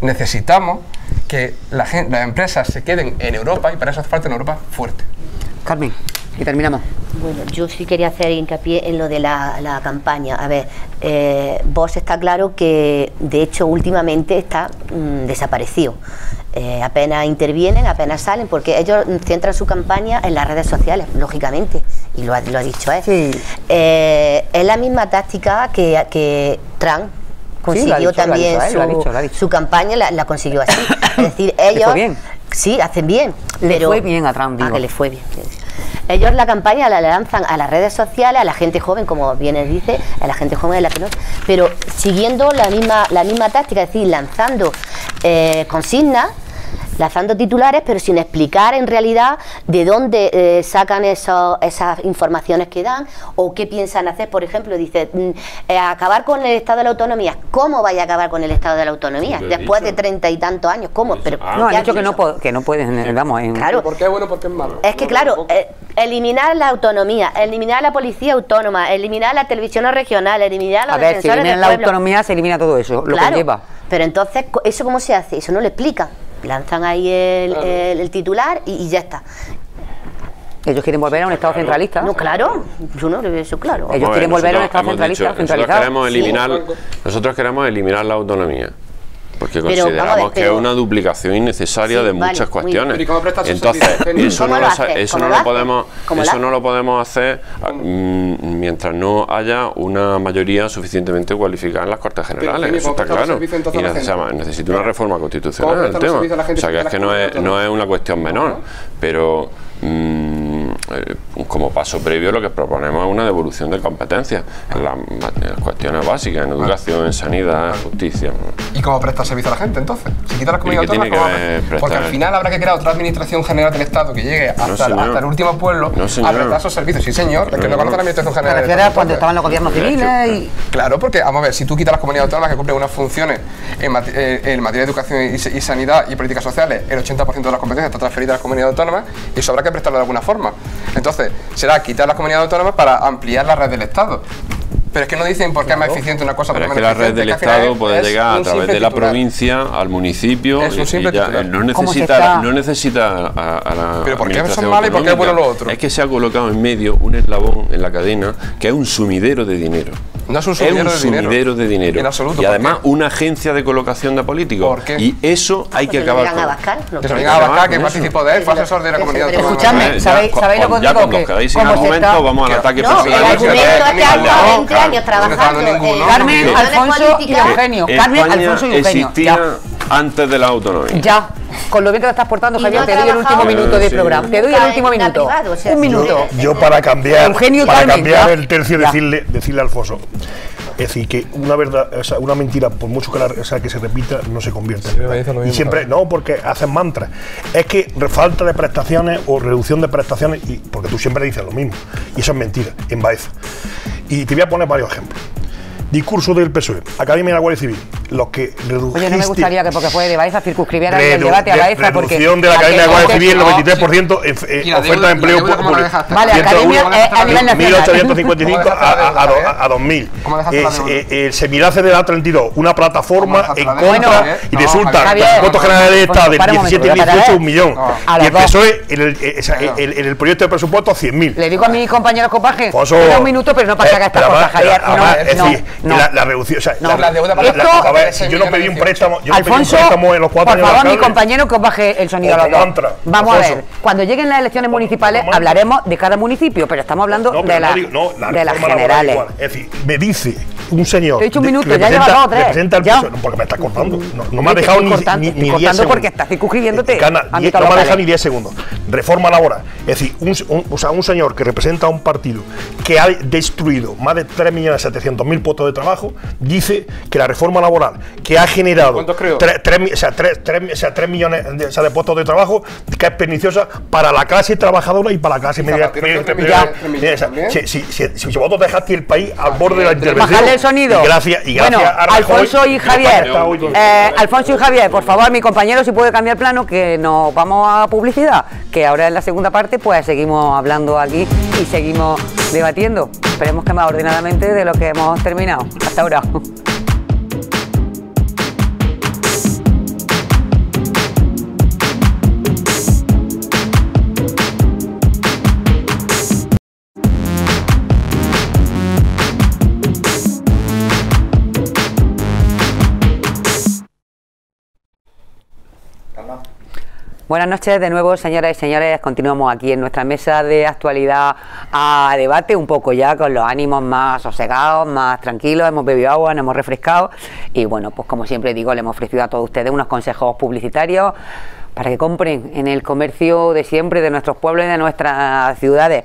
Necesitamos que las empresas se queden en Europa y para eso hace falta una Europa fuerte. Carmen. Y terminamos. Bueno, yo sí quería hacer hincapié en lo de la campaña. A ver, Vox está claro que de hecho últimamente está desaparecido. Apenas intervienen, apenas salen, porque ellos centran su campaña en las redes sociales, lógicamente, y lo ha dicho él. Sí. Es la misma táctica que Trump consiguió también su campaña, la consiguió así. Es decir, ellos... ¿Le fue bien? Sí, hacen bien. Le fue bien a Trump, digo. Que le fue bien. Ellos la campaña la lanzan a las redes sociales, a la gente joven, como bien él dice, a la gente joven de la que no, pero siguiendo la misma táctica, es decir, lanzando consignas, lanzando titulares, pero sin explicar en realidad de dónde sacan esas informaciones que dan o qué piensan hacer. Por ejemplo, dice, acabar con el Estado de la Autonomía. ¿Cómo vaya a acabar con el Estado de la Autonomía? Después de 30 y tantos años, ¿cómo? Pero, no, han dicho que no pueden, vamos. Claro. ¿Por qué es bueno, por qué es malo? Es que claro, eliminar la autonomía, eliminar la policía autónoma, eliminar la televisión regional, eliminar los defensores del pueblo. Si eliminan la autonomía, se elimina todo eso, lo que lleva. Pero entonces, ¿eso cómo se hace? Eso no lo explica. Lanzan ahí el titular y ya está. Ellos quieren volver a un Estado centralista. No, claro, yo no le veo eso claro. Ellos quieren volver a un Estado centralista. Nosotros queremos eliminar la autonomía. Porque consideramos que es una duplicación innecesaria de muchas cuestiones. Entonces, eso no lo podemos hacer mientras no haya una mayoría suficientemente cualificada en las Cortes Generales. Eso está claro. Y necesita una reforma constitucional el tema. O sea, que es que no es una cuestión menor. Pero como paso previo lo que proponemos es una devolución de competencias en las cuestiones básicas, en educación, en sanidad, en justicia. ¿Y cómo presta servicio a la gente entonces? Si quita las comunidades autónomas, porque al final habrá que crear otra administración general del Estado que llegue hasta el último pueblo a prestar esos servicios. Sí, señor, es que no conoce la administración general del Estado. Cuando estaban los gobiernos civiles Claro, porque vamos a ver, si tú quitas las comunidades autónomas que cumplen unas funciones en materia de educación y sanidad y políticas sociales, el 80% de las competencias está transferida a las comunidades autónomas y eso habrá que prestarlo de alguna forma. Entonces, será quitar las comunidades autónomas para ampliar la red del Estado. Pero es que no dicen por qué es más eficiente una cosa. Pero es que la red del Estado puede llegar a través de la provincia al municipio y no necesita a la Pero ¿por qué son malas y por qué es bueno lo otro? Es que se ha colocado en medio un eslabón en la cadena que es un sumidero de dinero. No es un sumidero de dinero. En absoluto. Y además una agencia de colocación de políticos. ¿Por qué? Y eso hay que acabar con. Que se venga a Abascal, que participó de él, fue asesor de la comunidad autónoma. Escuchadme, ¿sabéis lo que os digo? Cuando os quedáis sin argumento, vamos al ataque personal. El argumento es que han estado 20 años trabajando. Carmen, Alfonso y Eugenio. Carmen, Alfonso y Eugenio. Existía antes de la autonomía. Ya. Con lo bien que te estás portando, Javier, te doy el último minuto del programa. Te doy el último minuto. Un minuto. Yo para cambiar, Eugenio, el tercio, decirle a Alfonso. Es decir, que una verdad, o sea, una mentira, por mucho que se repita, no se convierte en verdad. Y siempre, no, porque hacen mantras. Es que falta de prestaciones o reducción de prestaciones, porque tú siempre dices lo mismo. Y eso es mentira, en Baeza. Y te voy a poner varios ejemplos. Discurso del PSOE, Academia de la Guardia Civil, los que redujiste... Oye, no me gustaría que porque fue de Baeza circunscribiera el debate a Baeza, porque... Reducción de la Academia de la Guardia Civil, el 93% oferta de empleo público. Vale, Academia a nivel nacional. 1.855 a 2.000. El Seminario de la 32, una plataforma en contra, y resulta los votos generales de Estado del 17 y 18 1 millón. Y el PSOE, en el proyecto de presupuesto, 100.000. Le digo a mis compañeros copaje, un minuto, pero no pasa que estas cosas, Javier. La reducción, o sea, la deuda para a ver, yo no pedí un préstamo, Alfonso, en los 4 años. Por favor, mi compañero, que os baje el sonido a los dos. Vamos a ver, cuando lleguen las elecciones municipales hablaremos de cada municipio, pero estamos hablando de las generales. Es decir, me dice un señor. Te he dicho un minuto, ya lleva 2 o 3. Porque me está cortando. No me ha dejado ni 10 segundos. Porque estás circunscribiénte. No me ha dejado ni 10 segundos. Reforma laboral. Es decir, un señor que representa a un partido que ha destruido más de 3.700.000 puestos de trabajo, dice que la reforma laboral que ha generado 3 millones de puestos de trabajo, que es perniciosa para la clase trabajadora y para la clase media. Si vosotros dejaste el país al borde de la intervención. Bajarle el sonido. Y gracias bueno, a Alfonso y Javier. Alfonso y Javier, por favor, mi compañero, si puede cambiar plano, que nos vamos a publicidad, que ahora en la segunda parte pues seguimos hablando aquí y seguimos debatiendo. Esperemos que más ordenadamente de lo que hemos terminado. Hasta ahora. Buenas noches de nuevo, señoras y señores. Continuamos aquí en nuestra mesa de actualidad a debate, un poco ya con los ánimos más sosegados, más tranquilos. Hemos bebido agua, nos hemos refrescado y bueno, pues como siempre digo, le hemos ofrecido a todos ustedes unos consejos publicitarios para que compren en el comercio de siempre de nuestros pueblos y de nuestras ciudades.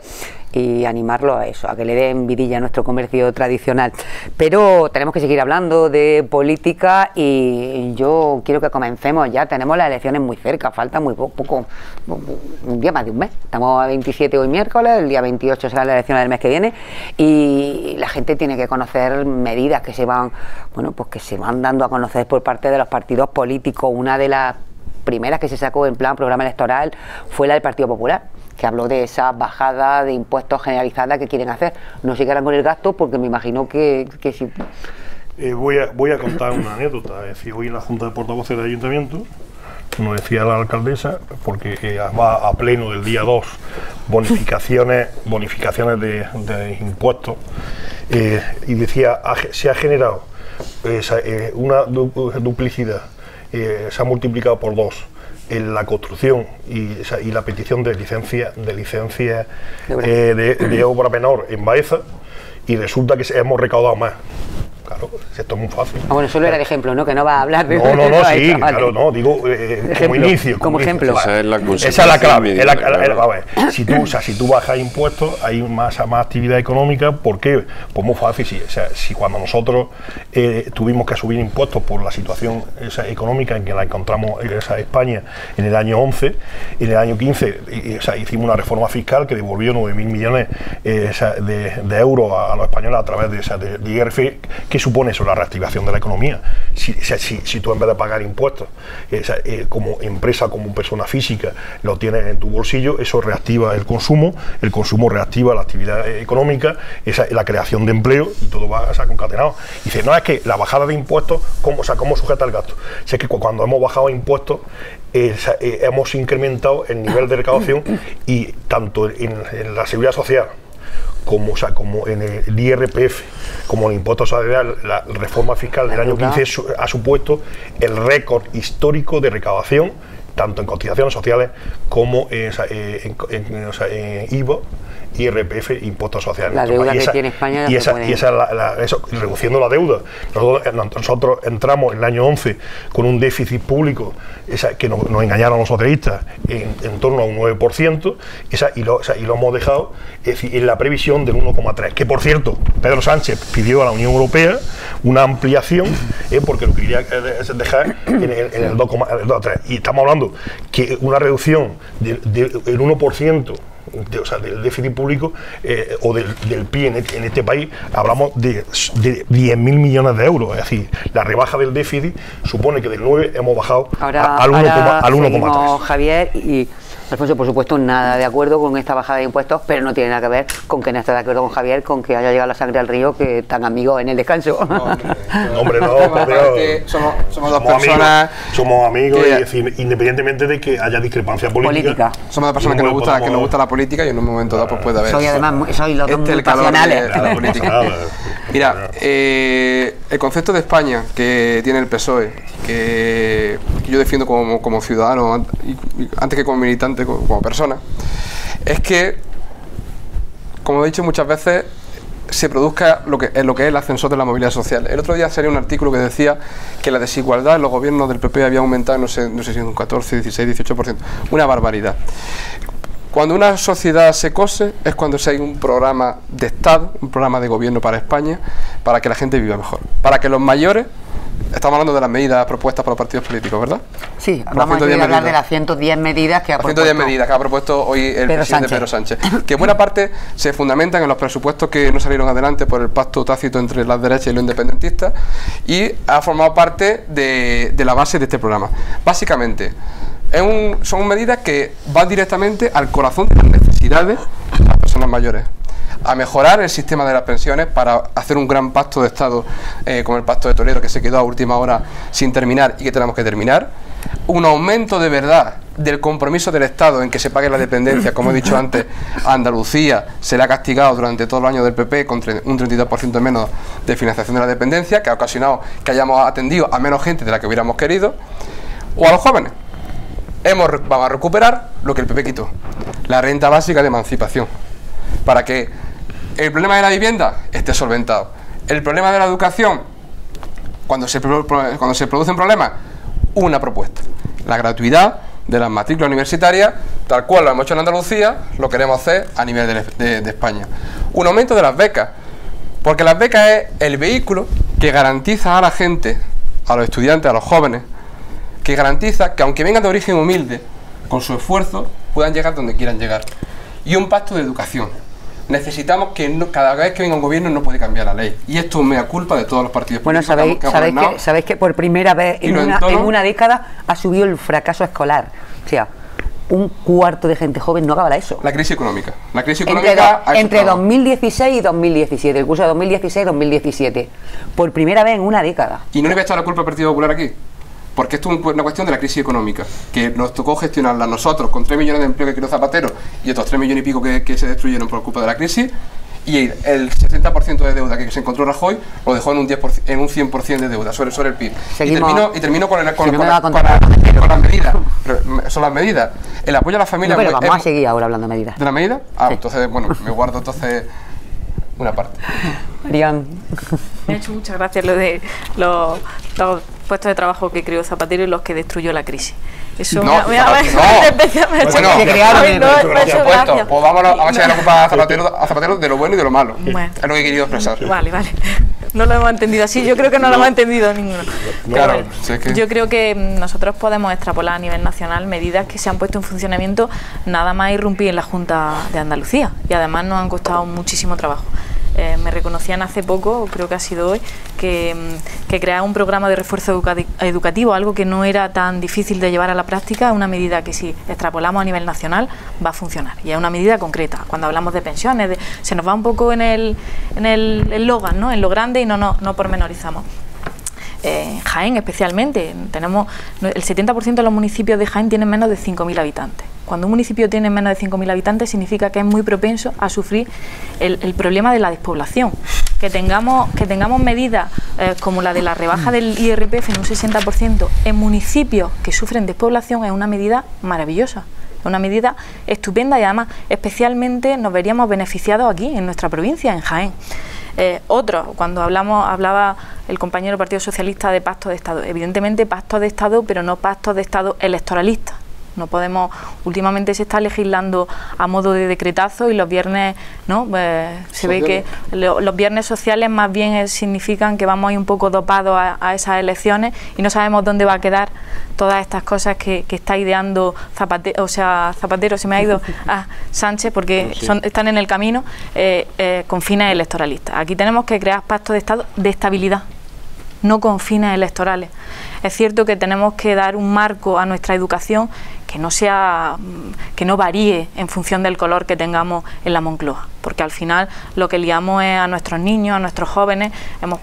Y animarlo a eso, a que le den vidilla a nuestro comercio tradicional. Pero tenemos que seguir hablando de política y yo quiero que comencemos ya. Tenemos las elecciones muy cerca, falta muy poco, un día más de un mes. Estamos a 27 hoy miércoles, el día 28 será la elección del mes que viene y la gente tiene que conocer medidas que se van, bueno, pues que se van dando a conocer por parte de los partidos políticos. Una de las primeras que se sacó en plan programa electoral fue la del Partido Popular, que habló de esa bajada de impuestos generalizada que quieren hacer. No se quedan con el gasto porque me imagino que sí. Voy a contar una anécdota. Es decir, hoy en la Junta de Portavoces del Ayuntamiento nos decía la alcaldesa, porque va a pleno del día 2, bonificaciones de impuestos, y decía, se ha generado una duplicidad, se ha multiplicado por 2 en la construcción y la petición de licencia de obra menor en Baeza, y resulta que hemos recaudado más. Claro, esto es muy fácil. Bueno, solo era el ejemplo, ¿no? Que no va a hablar de... No, sí, claro, no, digo como inicio. Como ejemplo. Esa es la clave. A ver, si tú bajas impuestos, hay más actividad económica. ¿Por qué? Pues muy fácil. Si cuando nosotros tuvimos que subir impuestos por la situación económica en que la encontramos España en el año 11, en el año 15 hicimos una reforma fiscal que devolvió 9.000 millones de euros a los españoles a través de IRF. ¿Qué supone eso? La reactivación de la economía. Si tú en vez de pagar impuestos como empresa, como persona física, lo tienes en tu bolsillo, eso reactiva el consumo reactiva la actividad económica, la creación de empleo, y todo va concatenado. Y dice, no, es que la bajada de impuestos, ¿cómo sujeta el gasto? Si es que cuando hemos bajado impuestos, hemos incrementado el nivel de recaudación, y tanto en la seguridad social como en el IRPF, como el impuesto social, la reforma fiscal del año 15 ha supuesto el récord histórico de recaudación, tanto en cotizaciones sociales como en IVA, IRPF, impuestos sociales. La deuda que tiene España reduciendo la deuda. Nosotros entramos en el año 11 con un déficit público que nos engañaron los socialistas en torno a un 9%, y lo hemos dejado, es decir, en la previsión del 1,3%, que por cierto Pedro Sánchez pidió a la Unión Europea una ampliación, porque lo quería dejar en el 2,3%, y estamos hablando que una reducción del 1% del déficit público o del PIB en este país, hablamos de 10.000 millones de euros. Es decir, la rebaja del déficit supone que del 9 hemos bajado al 1,3. Javier y Alfonso, por supuesto, nada de acuerdo con esta bajada de impuestos, pero no tiene nada que ver con que no esté de acuerdo con Javier, con que haya llegado la sangre al río, que tan amigos en el descanso. Hombre, somos dos personas. Somos amigos, y decir, independientemente de que haya discrepancia política. Somos dos personas que nos gusta la política, y en un momento dado pues puede haber. Soy los dos muy pasionales. La política. Mira, el concepto de España que tiene el PSOE, que yo defiendo como ciudadano, antes que como militante, como persona, es que, como he dicho muchas veces, se produzca lo que es el ascensor de la movilidad social. El otro día salió un artículo que decía que la desigualdad en los gobiernos del PP había aumentado, no sé si un 14, 16, 18%, una barbaridad. Cuando una sociedad se cose es cuando se hay un programa de Estado, un programa de gobierno para España, para que la gente viva mejor, para que los mayores. Estamos hablando de las medidas propuestas por los partidos políticos, ¿verdad? Sí, vamos a hablar de las 110 medidas que ha propuesto hoy el presidente Pedro Sánchez, que buena parte se fundamentan en los presupuestos que no salieron adelante por el pacto tácito entre las derechas y los independentistas, y ha formado parte de la base de este programa. Básicamente, son medidas que van directamente al corazón de las necesidades de las personas mayores, a mejorar el sistema de las pensiones para hacer un gran pacto de Estado, como el Pacto de Toledo, que se quedó a última hora sin terminar y que tenemos que terminar, un aumento de verdad del compromiso del Estado en que se pague la dependencia. Como he dicho antes, a Andalucía se le ha castigado durante todos los años del PP con un 32% menos de financiación de la dependencia, que ha ocasionado que hayamos atendido a menos gente de la que hubiéramos querido. O a los jóvenes, vamos a recuperar lo que el PP quitó, la renta básica de emancipación, para que el problema de la vivienda esté solventado. El problema de la educación, cuando se producen problemas, una propuesta: la gratuidad de las matrículas universitarias, tal cual lo hemos hecho en Andalucía, lo queremos hacer a nivel de España. Un aumento de las becas, porque las becas es el vehículo que garantiza a la gente, a los estudiantes, a los jóvenes, que garantiza que aunque vengan de origen humilde, con su esfuerzo puedan llegar donde quieran llegar. Y un pacto de educación. Necesitamos que cada vez que venga un gobierno no puede cambiar la ley, y esto es mea culpa de todos los partidos políticos. Bueno, sabéis que por primera vez en una década ha subido el fracaso escolar. O sea, un cuarto de gente joven no acaba la ESO. La crisis económica. Entre 2016 y 2017, el curso de 2016-2017, por primera vez en una década. Y no le voy a echar la culpa al Partido Popular aquí, porque esto es una cuestión de la crisis económica, que nos tocó gestionarla nosotros con 3 millones de empleos que creó Zapatero y otros 3 millones y pico que se destruyeron por culpa de la crisis, y el 60% de deuda que se encontró Rajoy lo dejó en un 100% de deuda sobre el PIB. Y termino con las medidas. Son las medidas. El apoyo a la familia. Pero vamos a seguir ahora hablando de medidas. ¿De las medidas? Sí. Entonces, bueno, me guardo una parte. Marian. Me ha hecho muchas gracias lo de los puestos de trabajo que creó Zapatero y los que destruyó la crisis. Eso me ha hecho gracia. Pues vamos a echar la culpa a Zapatero de lo bueno y de lo malo. Bueno. Es lo que he querido expresar. Vale. No lo hemos entendido así, yo creo que no lo hemos entendido ninguno. Claro, yo creo que nosotros podemos extrapolar a nivel nacional medidas que se han puesto en funcionamiento nada más irrumpir en la Junta de Andalucía, y además nos han costado muchísimo trabajo. Me reconocían hace poco, creo que ha sido hoy, que crear un programa de refuerzo educativo, algo que no era tan difícil de llevar a la práctica, es una medida que si extrapolamos a nivel nacional va a funcionar, y es una medida concreta. Cuando hablamos de pensiones, se nos va un poco en el eslogan, ¿no?, en lo grande, y no pormenorizamos. En Jaén especialmente, tenemos el 70% de los municipios de Jaén tienen menos de 5.000 habitantes. Cuando un municipio tiene menos de 5.000 habitantes significa que es muy propenso a sufrir el problema de la despoblación. Que tengamos medidas como la de la rebaja del IRPF en un 60% en municipios que sufren despoblación es una medida maravillosa. Una medida estupenda y además especialmente nos veríamos beneficiados aquí en nuestra provincia, en Jaén. Cuando hablaba el compañero del Partido Socialista de pacto de Estado, evidentemente pacto de Estado, pero no pacto de Estado electoralista. No podemos, últimamente se está legislando a modo de decretazo y los viernes, ¿no? Se ve que los viernes sociales más bien significan que vamos a ir un poco dopados a esas elecciones y no sabemos dónde va a quedar todas estas cosas que está ideando Zapatero, se me ha ido Sánchez, porque están en el camino con fines electoralistas. Aquí tenemos que crear pactos de Estado de estabilidad, no con fines electorales. Es cierto que tenemos que dar un marco a nuestra educación que no varíe en función del color que tengamos en la Moncloa, porque al final lo que liamos es a nuestros niños, a nuestros jóvenes.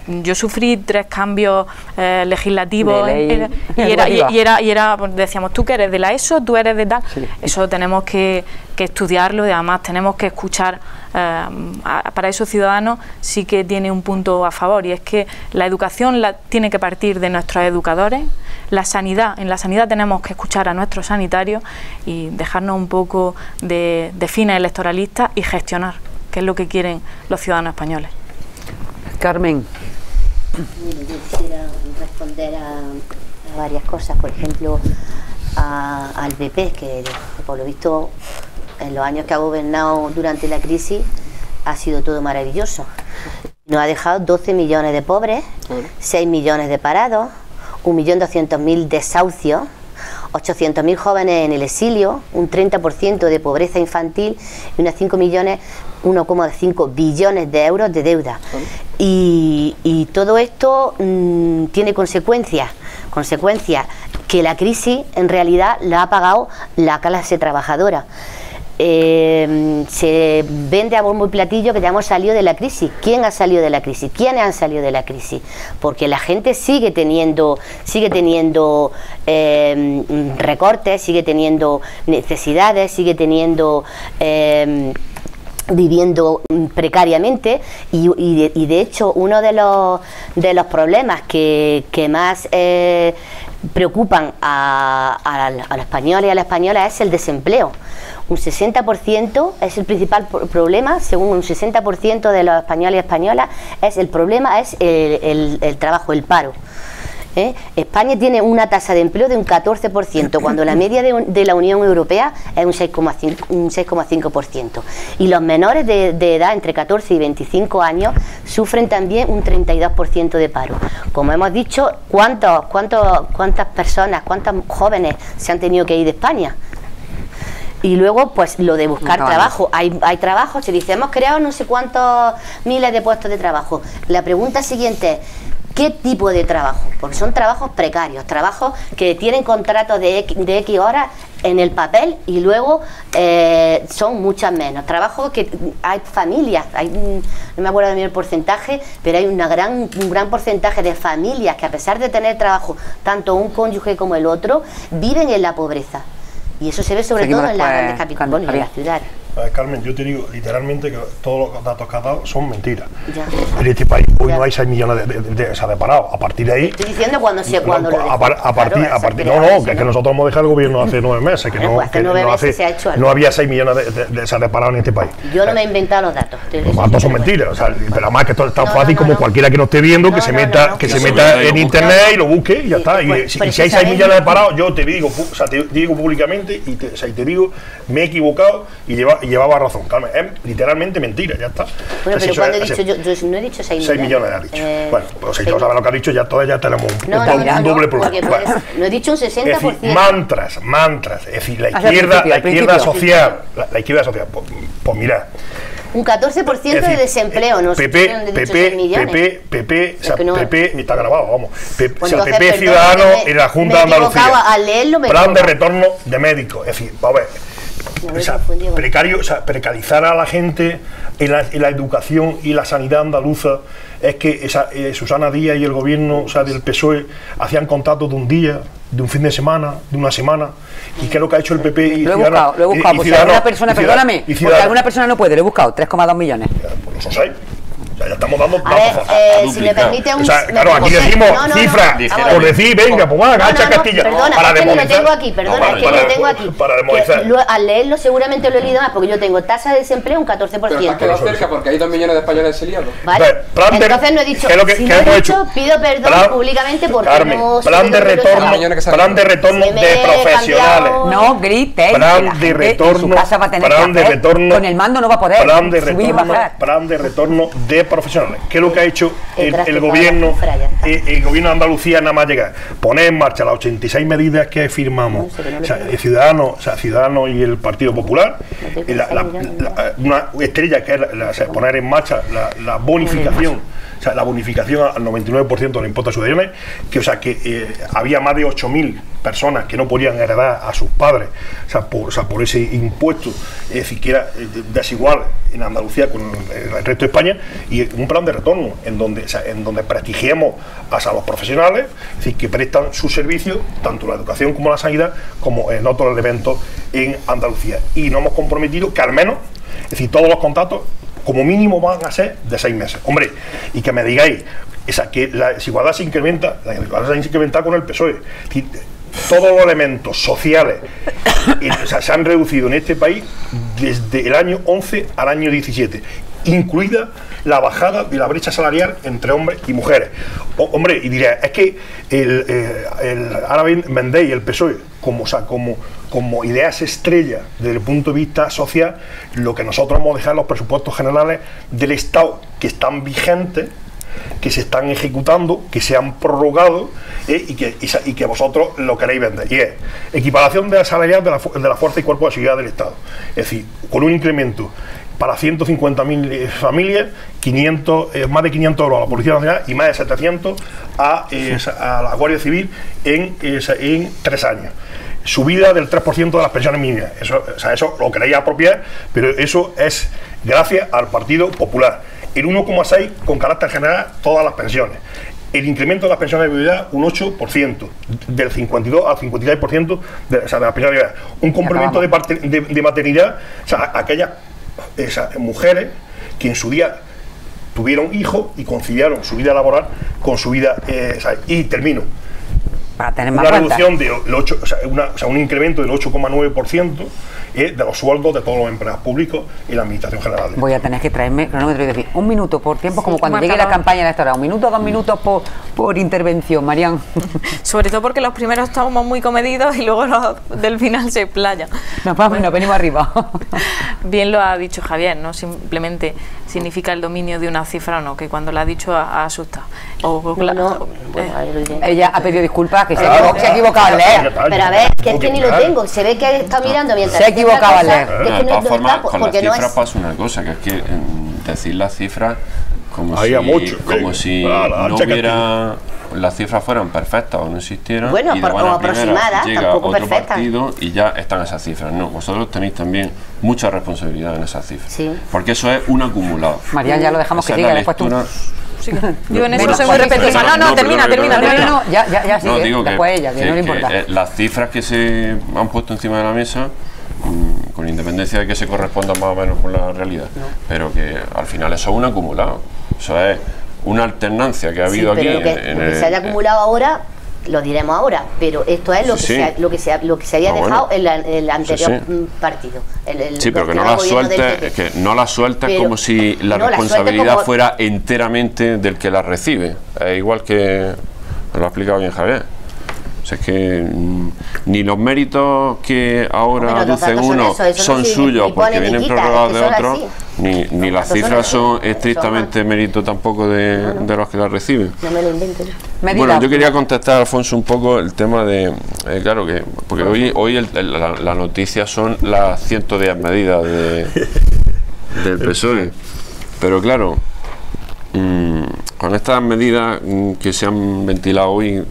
Yo sufrí 3 cambios legislativos y era pues, decíamos, tú que eres de la ESO, tú eres de tal. Sí. Eso tenemos que estudiarlo y además tenemos que escuchar. Para esos ciudadanos sí que tiene un punto a favor, y es que la educación tiene que partir de nuestros educadores. En la sanidad tenemos que escuchar a nuestros sanitarios y dejarnos un poco de fines electoralistas y gestionar, que es lo que quieren los ciudadanos españoles. Carmen. Yo quisiera responder a varias cosas, por ejemplo al PP, que por lo visto en los años que ha gobernado durante la crisis ha sido todo maravilloso. Nos ha dejado 12 millones de pobres, 6 millones de parados, 1.200.000 desahucios, 800.000 jóvenes en el exilio, un 30% de pobreza infantil y unos 1,5 billones de euros de deuda. Y todo esto tiene consecuencias que la crisis en realidad la ha pagado la clase trabajadora. Se vende a bombo y platillo que ya hemos salido de la crisis. ¿Quién ha salido de la crisis? ¿Quiénes han salido de la crisis? Porque la gente sigue teniendo recortes, sigue teniendo necesidades, sigue teniendo viviendo precariamente y de hecho uno de los problemas que más preocupan a los españoles y a las españolas es el desempleo. Un 60% es el principal problema, según un 60% de los españoles y españolas, el problema es el trabajo, el paro. España tiene una tasa de empleo de un 14%, cuando la media de la Unión Europea es un 6,5%. Y los menores de edad, entre 14 y 25 años, sufren también un 32% de paro. Como hemos dicho, ¿cuántas personas, cuántos jóvenes se han tenido que ir de España? Y luego, pues lo de buscar trabajo. Hay trabajo, se dice, hemos creado no sé cuántos miles de puestos de trabajo. La pregunta siguiente es, ¿qué tipo de trabajo? Porque son trabajos precarios, trabajos que tienen contratos de X horas en el papel y luego son muchas menos. Trabajos que hay familias, no me acuerdo bien el porcentaje, pero hay un gran porcentaje de familias que a pesar de tener trabajo, tanto un cónyuge como el otro, viven en la pobreza. Y eso se ve sobre todo en las grandes capitales y en las ciudades. Carmen, yo te digo literalmente que todos los datos que has dado son mentiras. En este país hoy no hay 6 millones de parados. A partir de ahí. Estoy diciendo que es que nosotros hemos dejado el gobierno hace 9 meses, que no había 6 millones de parados en este país. Yo no me he inventado los datos. Los datos son mentiras, o sea, pero además que esto es tan fácil como cualquiera que nos esté viendo que se meta en internet y lo busque y ya está. Y si hay 6 millones de parados, yo te digo públicamente y te digo, me he equivocado y llevaba razón, Carmen, es literalmente mentira, ya está. Bueno, pero cuando he dicho, yo no he dicho 6 millones. 6 millones ha dicho. Bueno, pues si tú sabes lo que has dicho, ya tenemos un doble problema. Bueno. No he dicho un 60%. Es decir, mantras, es decir, la izquierda social, pues mira. Un 14% de desempleo, no sé. PP, está grabado, vamos. PP Ciudadano y la Junta de Andalucía. Plan de retorno de médicos, es decir, a ver. precario, precarizar a la gente en la educación y la sanidad andaluza. Es que Susana Díaz y el gobierno del PSOE hacían contratos de un día, de un fin de semana, de una semana. ¿Y qué es lo que ha hecho el PP? Y lo he buscado, porque alguna persona, perdóname, porque alguna persona no puede, lo he buscado, 3,2 millones. Pues eso sé. O sea, ya estamos dando si me permite un... claro, aquí decimos cifras, por decir, venga, pues va, agacha Castilla. Perdona, para es que demonizar. lo tengo aquí, perdona, es que lo tengo aquí. Para demonizar. Al leerlo seguramente lo he leído más, porque yo tengo tasa de desempleo un 14%. Pero te has quedado cerca porque hay 2 millones de españoles exiliados. Vale, entonces no he dicho, si no he dicho, pido perdón públicamente porque no... Plan de retorno de profesionales. No grites. Plan de retorno. Con el mando no va a poder subir y bajar. Plan de retorno de profesionales. ¿Qué es lo que ha hecho el gobierno de Andalucía nada más llegar? Poner en marcha las 86 medidas que firmamos, Ciudadanos y el Partido Popular, una estrella que es poner en marcha la bonificación. La bonificación al 99% de los impuestos ciudadanos, que había más de 8.000 personas que no podían heredar a sus padres, por ese impuesto, es decir, que era desigual en Andalucía con el resto de España, y un plan de retorno en donde prestigiemos a los profesionales, es decir, que prestan sus servicios, tanto la educación como la sanidad, como en otros elementos en Andalucía. Y nos hemos comprometido que al menos, es decir, todos los contratos como mínimo van a ser de 6 meses. Hombre, y que me digáis que la desigualdad se incrementa con el PSOE. Es decir, todos los elementos sociales se han reducido en este país desde el año 11 al año 17, incluida la bajada de la brecha salarial entre hombres y mujeres. Hombre, y diré, es que ahora vendéis el PSOE como ideas estrella desde el punto de vista social, lo que nosotros hemos dejado en los presupuestos generales del Estado, que están vigentes, que se están ejecutando, que se han prorrogado, y que vosotros lo queréis vender. Y es equiparación de la salarial de la fuerza y cuerpo de seguridad del Estado. Es decir, con un incremento para 150.000 familias, más de 500 euros a la Policía Nacional y más de 700 a la Guardia Civil en 3 años. Subida del 3% de las pensiones mínimas. Eso lo queréis apropiar, pero eso es gracias al Partido Popular. El 1,6% con carácter general todas las pensiones. El incremento de las pensiones de viudedad un 8%, del 52 al 56% de las pensiones de viudedad. Un complemento de maternidad, aquellas mujeres que en su día tuvieron hijos y conciliaron su vida laboral con su vida, y termino. Para tener más una reducción de un incremento del 8,9% de los sueldos de todos los empleados públicos y la administración general. Voy a tener que traerme cronómetro y decir 1 minuto por tiempo, como cuando llegue la campaña electoral, 1 minuto, 2 minutos por intervención, Marian. Sobre todo porque los primeros estamos muy comedidos y luego los del final se explayan. Nos venimos arriba. Bien lo ha dicho Javier, no simplemente significa el dominio de una cifra o no, que cuando lo ha dicho ha asustado. Ella ha pedido disculpas, que se ha equivocado al leer. Pero a ver, que es que ni lo tengo, se ve que está mirando mientras se ha equivocado al leer. De todas formas, con las cifras pasa una cosa, que es que decir las cifras como si no hubiera... las cifras fueran perfectas o no existieran, bueno, y de buena primera llega otro perfectas. partido y ya están esas cifras. No, vosotros tenéis también mucha responsabilidad en esas cifras, sí. Porque eso es un acumulado. Marian, ya lo dejamos que diga, después tú. Sí. Yo en eso soy muy repetitiva. No, termina. Ya no, digo después ella, que no le importa. Las cifras que se han puesto encima de la mesa, con independencia de que se correspondan más o menos con la realidad, pero que al final eso es un acumulado. Eso es una alternancia que ha habido aquí. Lo que se haya acumulado ahora, lo diremos ahora, pero esto es lo que se había dejado en el anterior partido. Pero que no la sueltes, como si la responsabilidad fuera enteramente del que la recibe. Es igual que lo ha explicado bien Javier. O sea, es que ni los méritos que ahora aducen unos son suyos porque vienen prorrogados de otros, ni las cifras son estrictamente mérito tampoco de los que las reciben. No me lo invento. Bueno, yo quería contestar, Alfonso, un poco el tema de... claro que... Porque hoy la noticia son las 110 medidas del PSOE. Pero claro, con estas medidas que se han ventilado hoy,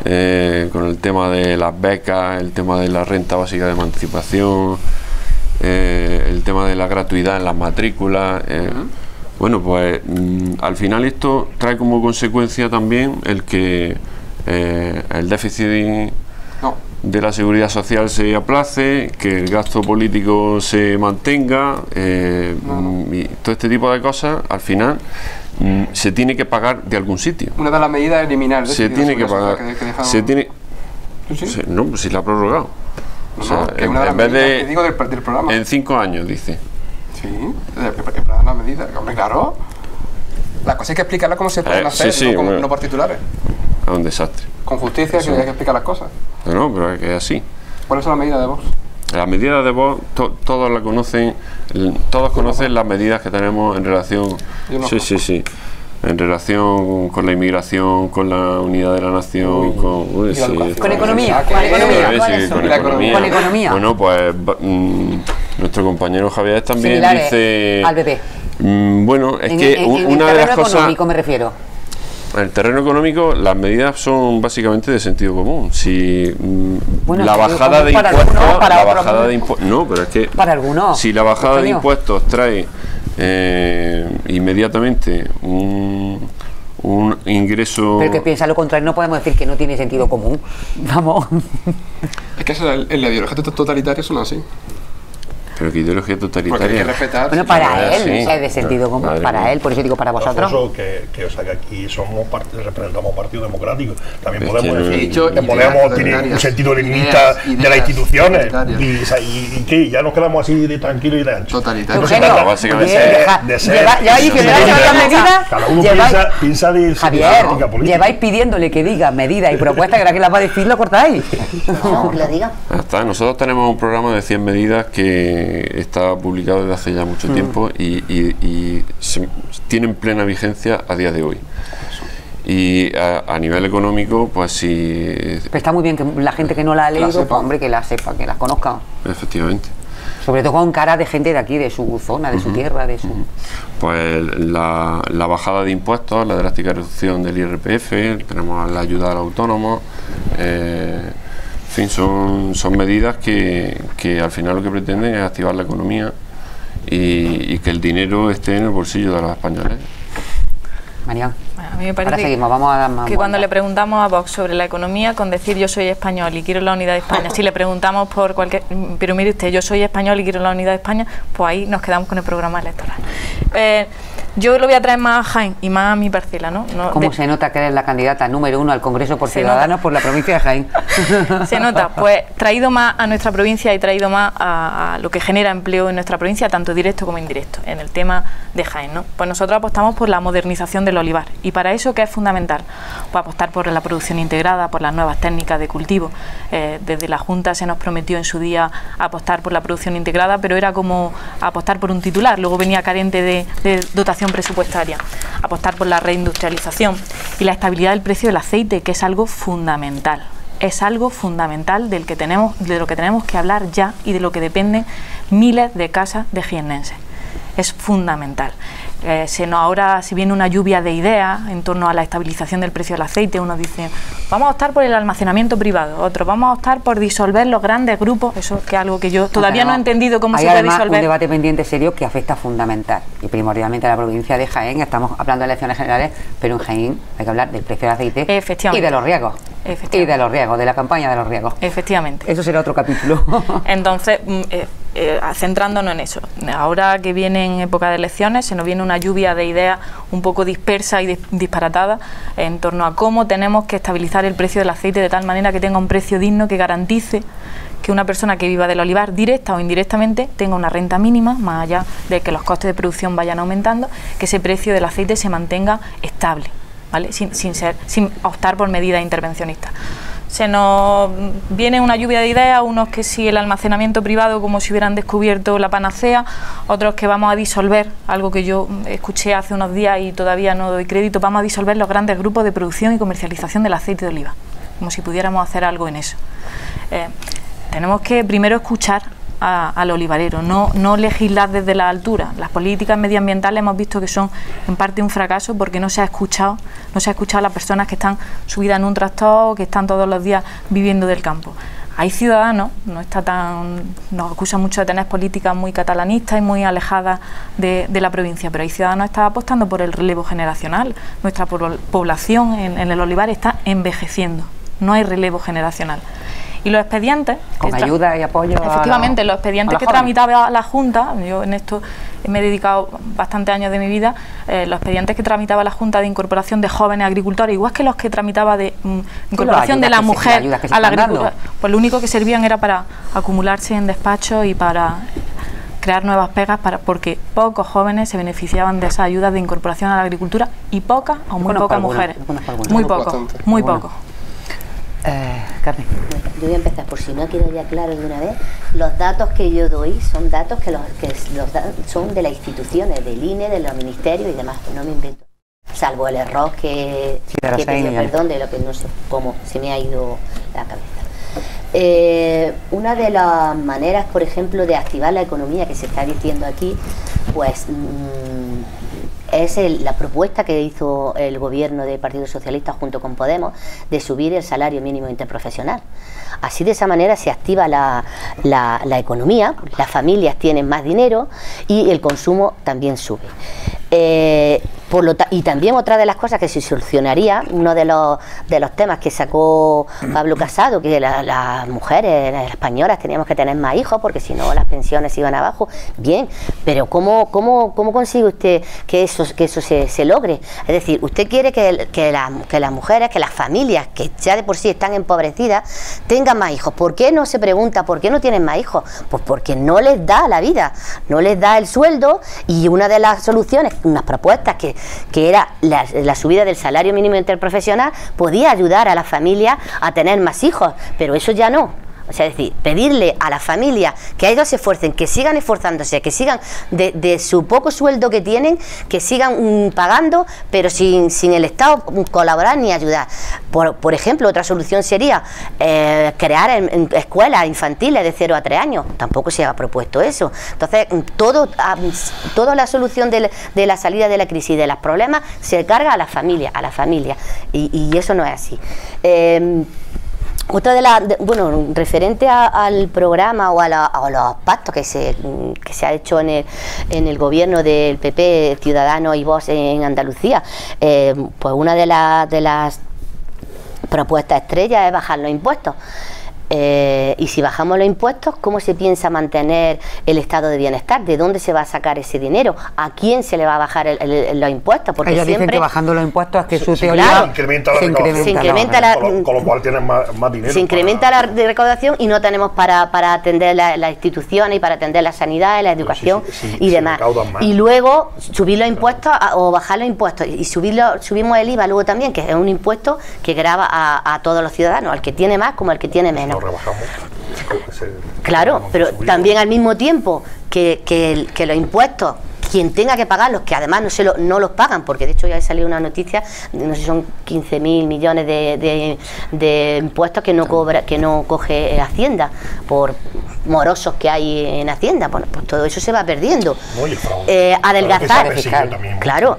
con el tema de las becas, el tema de la renta básica de emancipación, el tema de la gratuidad en las matrículas. Bueno, pues al final esto trae como consecuencia también el que el déficit de la seguridad social se aplace, que el gasto político se mantenga, y todo este tipo de cosas, al final se tiene que pagar de algún sitio. Una de las medidas es eliminar. Se tiene que pagar. Se tiene. ¿Sí? No, pues si la ha prorrogado. No, O sea, que una de las en vez medidas de. que digo del programa. En 5 años, dice. Sí, el plan las medidas. Hombre, claro. La cosa hay que explicarla cómo se pueden hacer, sí, no, bueno. no por titulares. Es un desastre. Con justicia que hay que explicar las cosas. No, pero es que es así. ¿Cuáles son las medidas de Vox? Las medidas de Vox, todos la conocen, todos conocen las medidas que tenemos en relación. Sí. En relación con la inmigración, con la unidad de la nación, con economía. Con economía. Bueno, pues nuestro compañero Javier también similares dice al PP. Bueno, es que una de las cosas. Económico me refiero. En el terreno económico, las medidas son básicamente de sentido común. Si la bajada de impuestos, no, pero es que para algunos, si la bajada de impuestos trae inmediatamente un ingreso. Pero que piensa lo contrario, no podemos decir que no tiene sentido común. Vamos. Es que en la ideología totalitaria son así. Pero que ideología totalitaria. Porque hay que respetar. Bueno, para él es de sentido común, para él, por eso digo para vosotros. O sea, que aquí representamos un partido democrático. También Es podemos que decir dicho, que podemos tener un sentido leninista de las instituciones. Y que ya nos quedamos así de tranquilos y de ancho. Totalitario. Eugenio, básicamente cada uno piensa de Javier, política. lleváis pidiéndole que diga medidas y propuestas, que ahora que las va a decir lo cortáis. No, que lo diga. Ya está. Nosotros tenemos un programa de 100 medidas que está publicado desde hace ya mucho tiempo y tienen plena vigencia a día de hoy. Y a nivel económico, pues sí. Pero está muy bien que la gente que no la ha leído, pues, hombre, que la sepa, que las conozca. Efectivamente. Sobre todo con cara de gente de aquí, de su zona, de su tierra, de su. Pues la bajada de impuestos, la drástica reducción del IRPF, tenemos la ayuda al autónomo. En fin, son medidas que al final lo que pretenden es activar la economía y que el dinero esté en el bolsillo de los españoles. Marian, A mí me parece ahora seguimos, vamos a dar más. que cuando le preguntamos a Vox sobre la economía, con decir yo soy español y quiero la unidad de España, si le preguntamos por cualquier, pero mire usted, yo soy español y quiero la unidad de España, pues ahí nos quedamos con el programa electoral. Yo lo voy a traer más a Jaén y más a mi parcela, ¿no? ¿Cómo se nota que eres la candidata número 1 al Congreso por Ciudadanos por la provincia de Jaén? Se nota, pues traído más a nuestra provincia y traído más a lo que genera empleo en nuestra provincia, tanto directo como indirecto, en el tema de Jaén, ¿no? Pues nosotros apostamos por la modernización del olivar. ¿Y para eso qué es fundamental? Pues apostar por la producción integrada, por las nuevas técnicas de cultivo. Desde la Junta se nos prometió en su día apostar por la producción integrada, pero era como apostar por un titular, luego venía carente de dotación presupuestaria. Apostar por la reindustrialización y la estabilidad del precio del aceite, que es algo fundamental. Es algo fundamental de lo que tenemos que hablar ya y de lo que dependen miles de casas de jiennenses. Es fundamental. Ahora se viene una lluvia de ideas en torno a la estabilización del precio del aceite. Unos dicen, vamos a optar por el almacenamiento privado, otros vamos a optar por disolver los grandes grupos. Eso que es algo que yo todavía no he entendido cómo se puede disolver. Hay además un debate pendiente serio que afecta fundamental y primordialmente a la provincia de Jaén. Estamos hablando de elecciones generales, pero en Jaén hay que hablar del precio del aceite y de los riegos. Y de los riegos, de la campaña de los riegos. Efectivamente. Eso será otro capítulo. Entonces, centrándonos en eso, ahora que viene en época de elecciones, se nos viene una lluvia de ideas un poco dispersa y disparatada en torno a cómo tenemos que estabilizar el precio del aceite de tal manera que tenga un precio digno que garantice que una persona que viva del olivar, directa o indirectamente, tenga una renta mínima, más allá de que los costes de producción vayan aumentando, que ese precio del aceite se mantenga estable, ¿vale? Sin optar por medidas intervencionistas. Se nos viene una lluvia de ideas, unos que si el almacenamiento privado como si hubieran descubierto la panacea, otros que vamos a disolver, algo que yo escuché hace unos días y todavía no doy crédito, vamos a disolver los grandes grupos de producción y comercialización del aceite de oliva, como si pudiéramos hacer algo en eso. Tenemos que primero escuchar al olivarero, no legislar desde la altura. Las políticas medioambientales hemos visto que son en parte un fracaso porque no se ha escuchado a las personas que están subidas en un tractor o que están todos los días viviendo del campo. hay ciudadanos, nos acusan mucho de tener políticas muy catalanistas y muy alejadas de la provincia, pero hay ciudadanos que están apostando por el relevo generacional. Nuestra población en el Olivar está envejeciendo, no hay relevo generacional. Y los expedientes... Con ayuda y apoyo. Efectivamente, los expedientes que tramitaba la Junta, yo en esto me he dedicado bastantes años de mi vida, los expedientes que tramitaba la Junta de Incorporación de Jóvenes Agricultores, igual que los que tramitaba de incorporación de la mujer a la agricultura, pues lo único que servían era para acumularse en despachos y para crear nuevas pegas, porque pocos jóvenes se beneficiaban de esas ayudas de incorporación a la agricultura y pocas o muy pocas mujeres. Muy poco, muy poco. Carmen. Yo voy a empezar, por si no queda ya claro de una vez. Los datos que yo doy son datos son de las instituciones, del INE, de los ministerios y demás, no me invento. Salvo el error que pido perdón de lo que no sé cómo se me ha ido la cabeza. Una de las maneras, por ejemplo, de activar la economía que se está diciendo aquí, pues es la propuesta que hizo el gobierno del Partido Socialista junto con Podemos de subir el salario mínimo interprofesional. Así, de esa manera se activa la economía, las familias tienen más dinero y el consumo también sube. Y también otra de las cosas que se solucionaría, uno de los temas que sacó Pablo Casado, que las mujeres, las españolas, teníamos que tener más hijos porque si no las pensiones iban abajo. Bien, pero ¿cómo consigue usted que eso se logre? Es decir, usted quiere que las mujeres, que las familias que ya de por sí están empobrecidas tengan más hijos. ¿Por qué no se pregunta por qué no tienen más hijos? Pues porque no les da la vida, no les da el sueldo, y una de las soluciones, unas propuestas que era la subida del salario mínimo interprofesional, podía ayudar a las familias a tener más hijos, pero eso ya no. O sea, es decir, pedirle a las familias que ellos se esfuercen, que sigan esforzándose, que sigan de su poco sueldo que tienen, que sigan pagando, pero sin el Estado colaborar ni ayudar. Por ejemplo, otra solución sería crear en escuelas infantiles de 0 a 3 años. Tampoco se ha propuesto eso. Entonces, toda la solución de la salida de la crisis y de los problemas se carga a las familias, y eso no es así. Otra referente al programa o a los pactos que se ha hecho en el gobierno del PP, Ciudadanos y Vox en Andalucía, pues una de las propuestas estrellas es bajar los impuestos. Y si bajamos los impuestos, ¿cómo se piensa mantener el estado de bienestar? ¿De dónde se va a sacar ese dinero? ¿A quién se le va a bajar los impuestos? Porque ellos dicen que bajando los impuestos es que su teoría claro, se incrementa con lo cual tienen más dinero. Se incrementa la recaudación y no tenemos para atender las instituciones y para atender la sanidad, la educación y demás. Y luego subir los impuestos o bajar los impuestos y subimos el IVA luego también, que es un impuesto que grava a todos los ciudadanos, al que tiene más como al que tiene menos. Rebajamos. Pero también al mismo tiempo que los impuestos, quien tenga que pagarlos, que además no los pagan, porque de hecho ya ha salido una noticia, no sé si son 15.000 millones de impuestos que no coge Hacienda por morosos que hay en Hacienda. Bueno, pues todo eso se va perdiendo.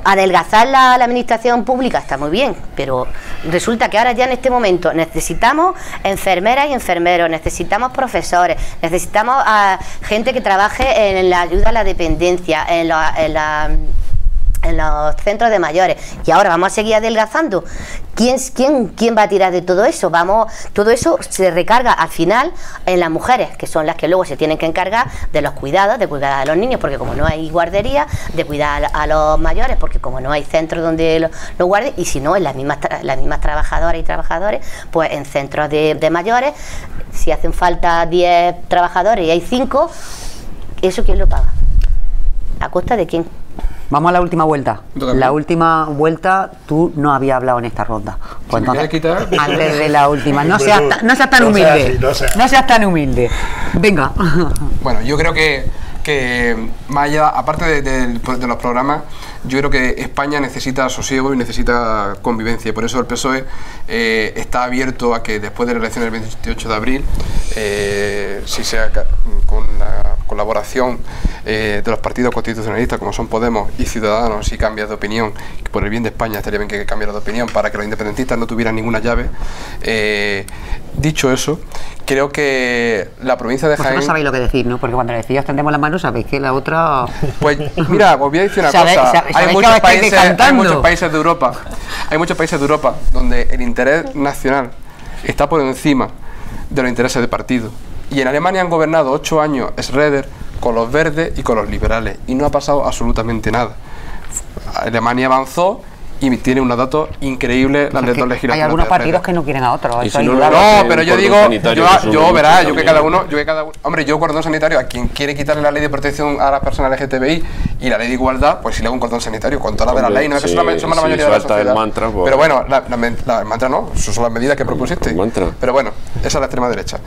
Adelgazar la administración pública está muy bien, pero resulta que ahora ya en este momento necesitamos enfermeras y enfermeros, necesitamos profesores, necesitamos a gente que trabaje en la ayuda a la dependencia, en los centros de mayores, y ahora vamos a seguir adelgazando. ¿Quién va a tirar de todo eso? Todo eso se recarga al final en las mujeres, que son las que luego se tienen que encargar de los cuidados, de cuidar a los niños, porque como no hay guardería, de cuidar a los mayores, porque como no hay centros donde los guarden, y si no, en las mismas trabajadoras y trabajadores, pues en centros de mayores, si hacen falta 10 trabajadores y hay 5, ¿eso quién lo paga? ¿A costa de quién? Vamos a la última vuelta. La última vuelta tú no habías hablado en esta ronda. Pues entonces, antes de la última, no seas tan humilde. No seas tan humilde. Venga. Bueno, yo creo que más allá, aparte de los programas, Yo creo que España necesita sosiego y necesita convivencia, y por eso el PSOE está abierto a que después de la elección del 28 de abril, si sea con la colaboración de los partidos constitucionalistas como son Podemos y Ciudadanos, si cambia de opinión, que por el bien de España estaría bien que cambiara de opinión para que los independentistas no tuvieran ninguna llave. Dicho eso, creo que la provincia de Jaén... Vosotros sabéis lo que decir, ¿no? Porque cuando le decís tendemos las manos, sabéis que la otra... Pues mira, os voy a decir una cosa. Hay muchos países de Europa, donde el interés nacional está por encima de los intereses de partido. Y en Alemania han gobernado 8 años Schröder con los verdes y con los liberales, y no ha pasado absolutamente nada. Alemania avanzó y tiene unos datos increíbles las letras legislativas. Hay algunos partidos que no quieren a otros. No, pero yo digo, yo que cada uno, hombre, yo cordón sanitario, a quien quiere quitarle la ley de protección a las personas LGTBI y la ley de igualdad, pues si le hago un cordón sanitario con toda la de la ley, no es que somos la mayoría de la sociedad. El mantra, pues, pero bueno, el mantra no, eso son las medidas que propusiste. Pero bueno, esa es la extrema derecha.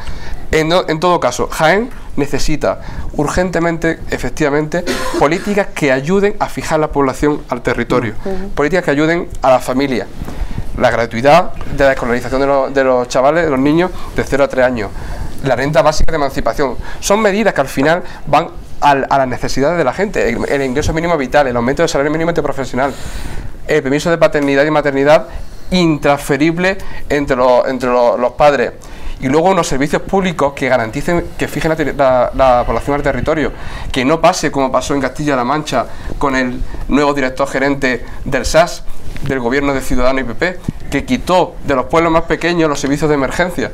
En todo caso, Jaén necesita urgentemente, efectivamente, políticas que ayuden a fijar la población al territorio, políticas que ayuden a la familia, la gratuidad de la escolarización de los chavales, de los niños de 0 a 3 años, la renta básica de emancipación. Son medidas que al final van a las necesidades de la gente, el ingreso mínimo vital, el aumento del salario mínimo interprofesional, el permiso de paternidad y maternidad intransferible entre los padres. Y luego unos servicios públicos que garanticen, que fijen la población al territorio, que no pase como pasó en Castilla-La Mancha con el nuevo director gerente del SAS, del gobierno de Ciudadanos y PP, que quitó de los pueblos más pequeños los servicios de emergencia,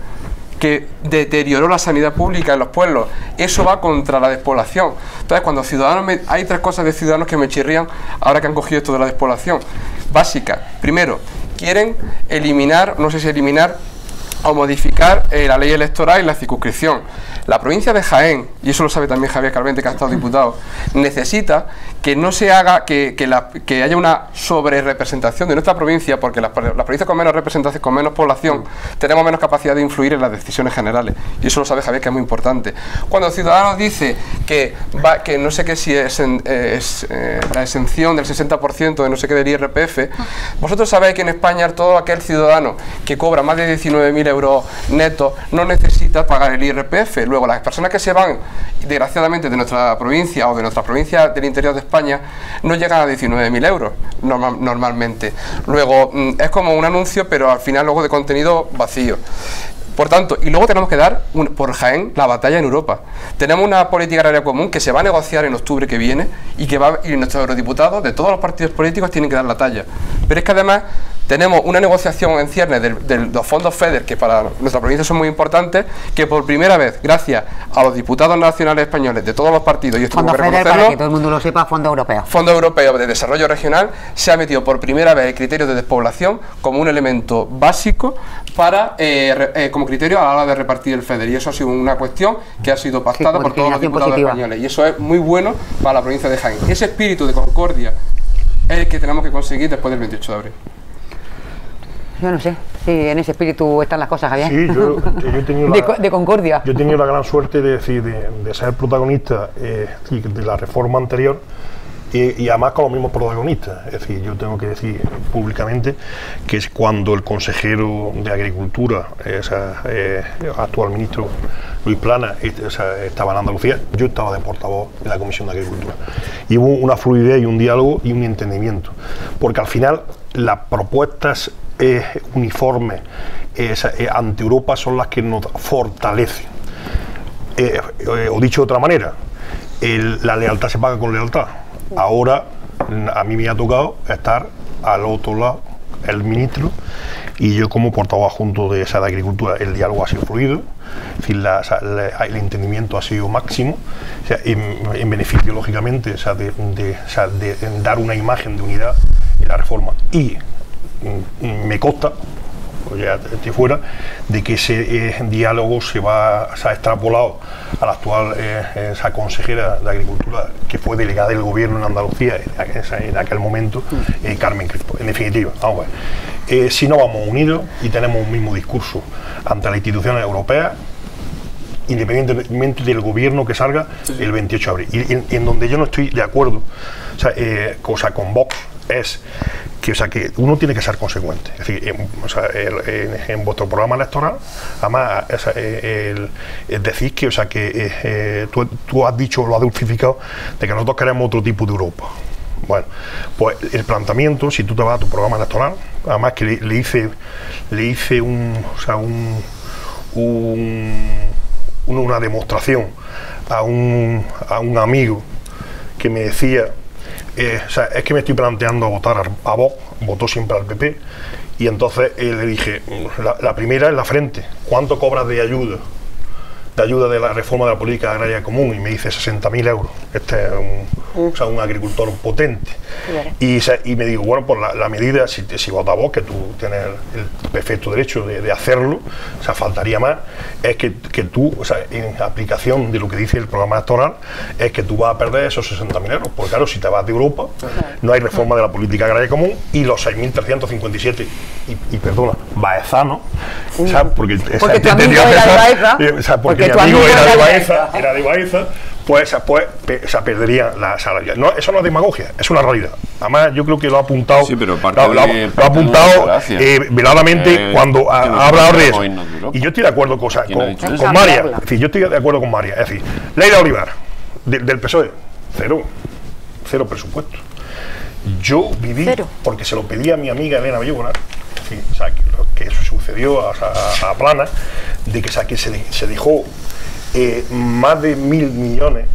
que deterioró la sanidad pública en los pueblos. Eso va contra la despoblación. Entonces, cuando Ciudadanos hay 3 cosas de Ciudadanos que me chirrían ahora que han cogido esto de la despoblación básica. Primero, quieren eliminar, no sé si eliminar o modificar la ley electoral y la circunscripción. La provincia de Jaén, y eso lo sabe también Javier Calvente, que ha estado diputado, necesita que no se haga, que haya una sobrerepresentación de nuestra provincia, porque las provincias con menos representación, con menos población, tenemos menos capacidad de influir en las decisiones generales, y eso lo sabe Javier, que es muy importante. Cuando Ciudadanos dice que no sé qué si es la exención del 60% de no sé qué del IRPF, vosotros sabéis que en España todo aquel ciudadano que cobra más de 19.000 euros netos no necesita pagar el IRPF. Luego, las personas que se van, desgraciadamente, de nuestra provincia o de nuestra provincia del interior de España, no llegan a 19.000 euros normalmente. Luego, es como un anuncio, pero al final luego de contenido vacío. Por tanto, y luego tenemos que dar por Jaén la batalla en Europa. Tenemos una política agraria común que se va a negociar en octubre que viene y nuestros eurodiputados de todos los partidos políticos tienen que dar la talla. Pero es que además tenemos una negociación en ciernes de los fondos FEDER, que para nuestra provincia son muy importantes, que por primera vez, gracias a los diputados nacionales españoles de todos los partidos, y esto Fondo FEDER, para que todo el mundo lo sepa, Fondo Europeo. Fondo Europeo de Desarrollo Regional, se ha metido por primera vez el criterio de despoblación como un elemento básico para como criterio a la hora de repartir el FEDER, y eso ha sido una cuestión que ha sido pactada por todos los diputados españoles, y eso es muy bueno para la provincia de Jaén. Ese espíritu de concordia es el que tenemos que conseguir después del 28 de abril. Yo no sé si en ese espíritu están las cosas, Javier. Sí, yo he tenido de concordia. Yo he tenido la gran suerte de ser protagonista de la reforma anterior y además con los mismos protagonistas. Es decir, yo tengo que decir públicamente que es cuando el consejero de Agricultura, actual ministro Luis Plana, estaba en Andalucía, yo estaba de portavoz en la Comisión de Agricultura. Y hubo una fluidez y un diálogo y un entendimiento, porque al final las propuestas uniformes ante Europa son las que nos fortalecen. O dicho de otra manera, la lealtad se paga con lealtad. Ahora a mí me ha tocado estar al otro lado, el ministro, y yo como portavoz adjunto de Agricultura. El diálogo ha sido fluido, es decir, el entendimiento ha sido máximo, o sea, en beneficio, lógicamente, de dar una imagen de unidad en la reforma. Y me consta, pues ya estoy fuera, de que ese diálogo se ha extrapolado a la actual consejera de Agricultura, que fue delegada del gobierno en Andalucía en aquel momento, Carmen Crespo. En definitiva, vamos a ver, si no vamos unidos y tenemos un mismo discurso ante las instituciones europeas, independientemente del gobierno que salga el 28 de abril. Y en donde yo no estoy de acuerdo, o sea, con Vox, es que, o sea, que uno tiene que ser consecuente. Es decir, en vuestro programa electoral, además, decís que, o sea, que tú has dicho, lo has dulcificado, de que nosotros queremos otro tipo de Europa. Bueno, pues el planteamiento, si tú te vas a tu programa electoral, además que le hice una demostración a un amigo que me decía, o sea, es que me estoy planteando votar a Vox, votó siempre al PP, y entonces le dije, la primera es la frente, ¿cuánto cobras de ayuda de la reforma de la política agraria común? Y me dice 60.000 euros. Este es un agricultor potente. Y me digo, bueno, pues la medida, si vota Vox, que tú tienes el perfecto derecho de hacerlo, o sea, faltaría más, es que tú, o sea, en aplicación de lo que dice el programa electoral, es que tú vas a perder esos 60.000 euros. Porque claro, si te vas de Europa, no hay reforma de la política agraria común, y los 6.357, y perdona, baezanos, o sea, porque tu amigo era de Baeza, porque mi amigo era de Baeza, pues perdería la salarial. No, eso no es demagogia, es una realidad. Además, yo creo que lo ha apuntado, sí, pero lo ha apuntado veladamente cuando ha hablado de eso. Y yo estoy de acuerdo con María. Es decir, yo estoy de acuerdo con María. Es decir, Leila Olivar, del PSOE, cero presupuesto. Yo viví, porque se lo pedí a mi amiga Elena Bellona, o sea, que sucedió a Plana, de que, o sea, que se dejó más de 1.000 millones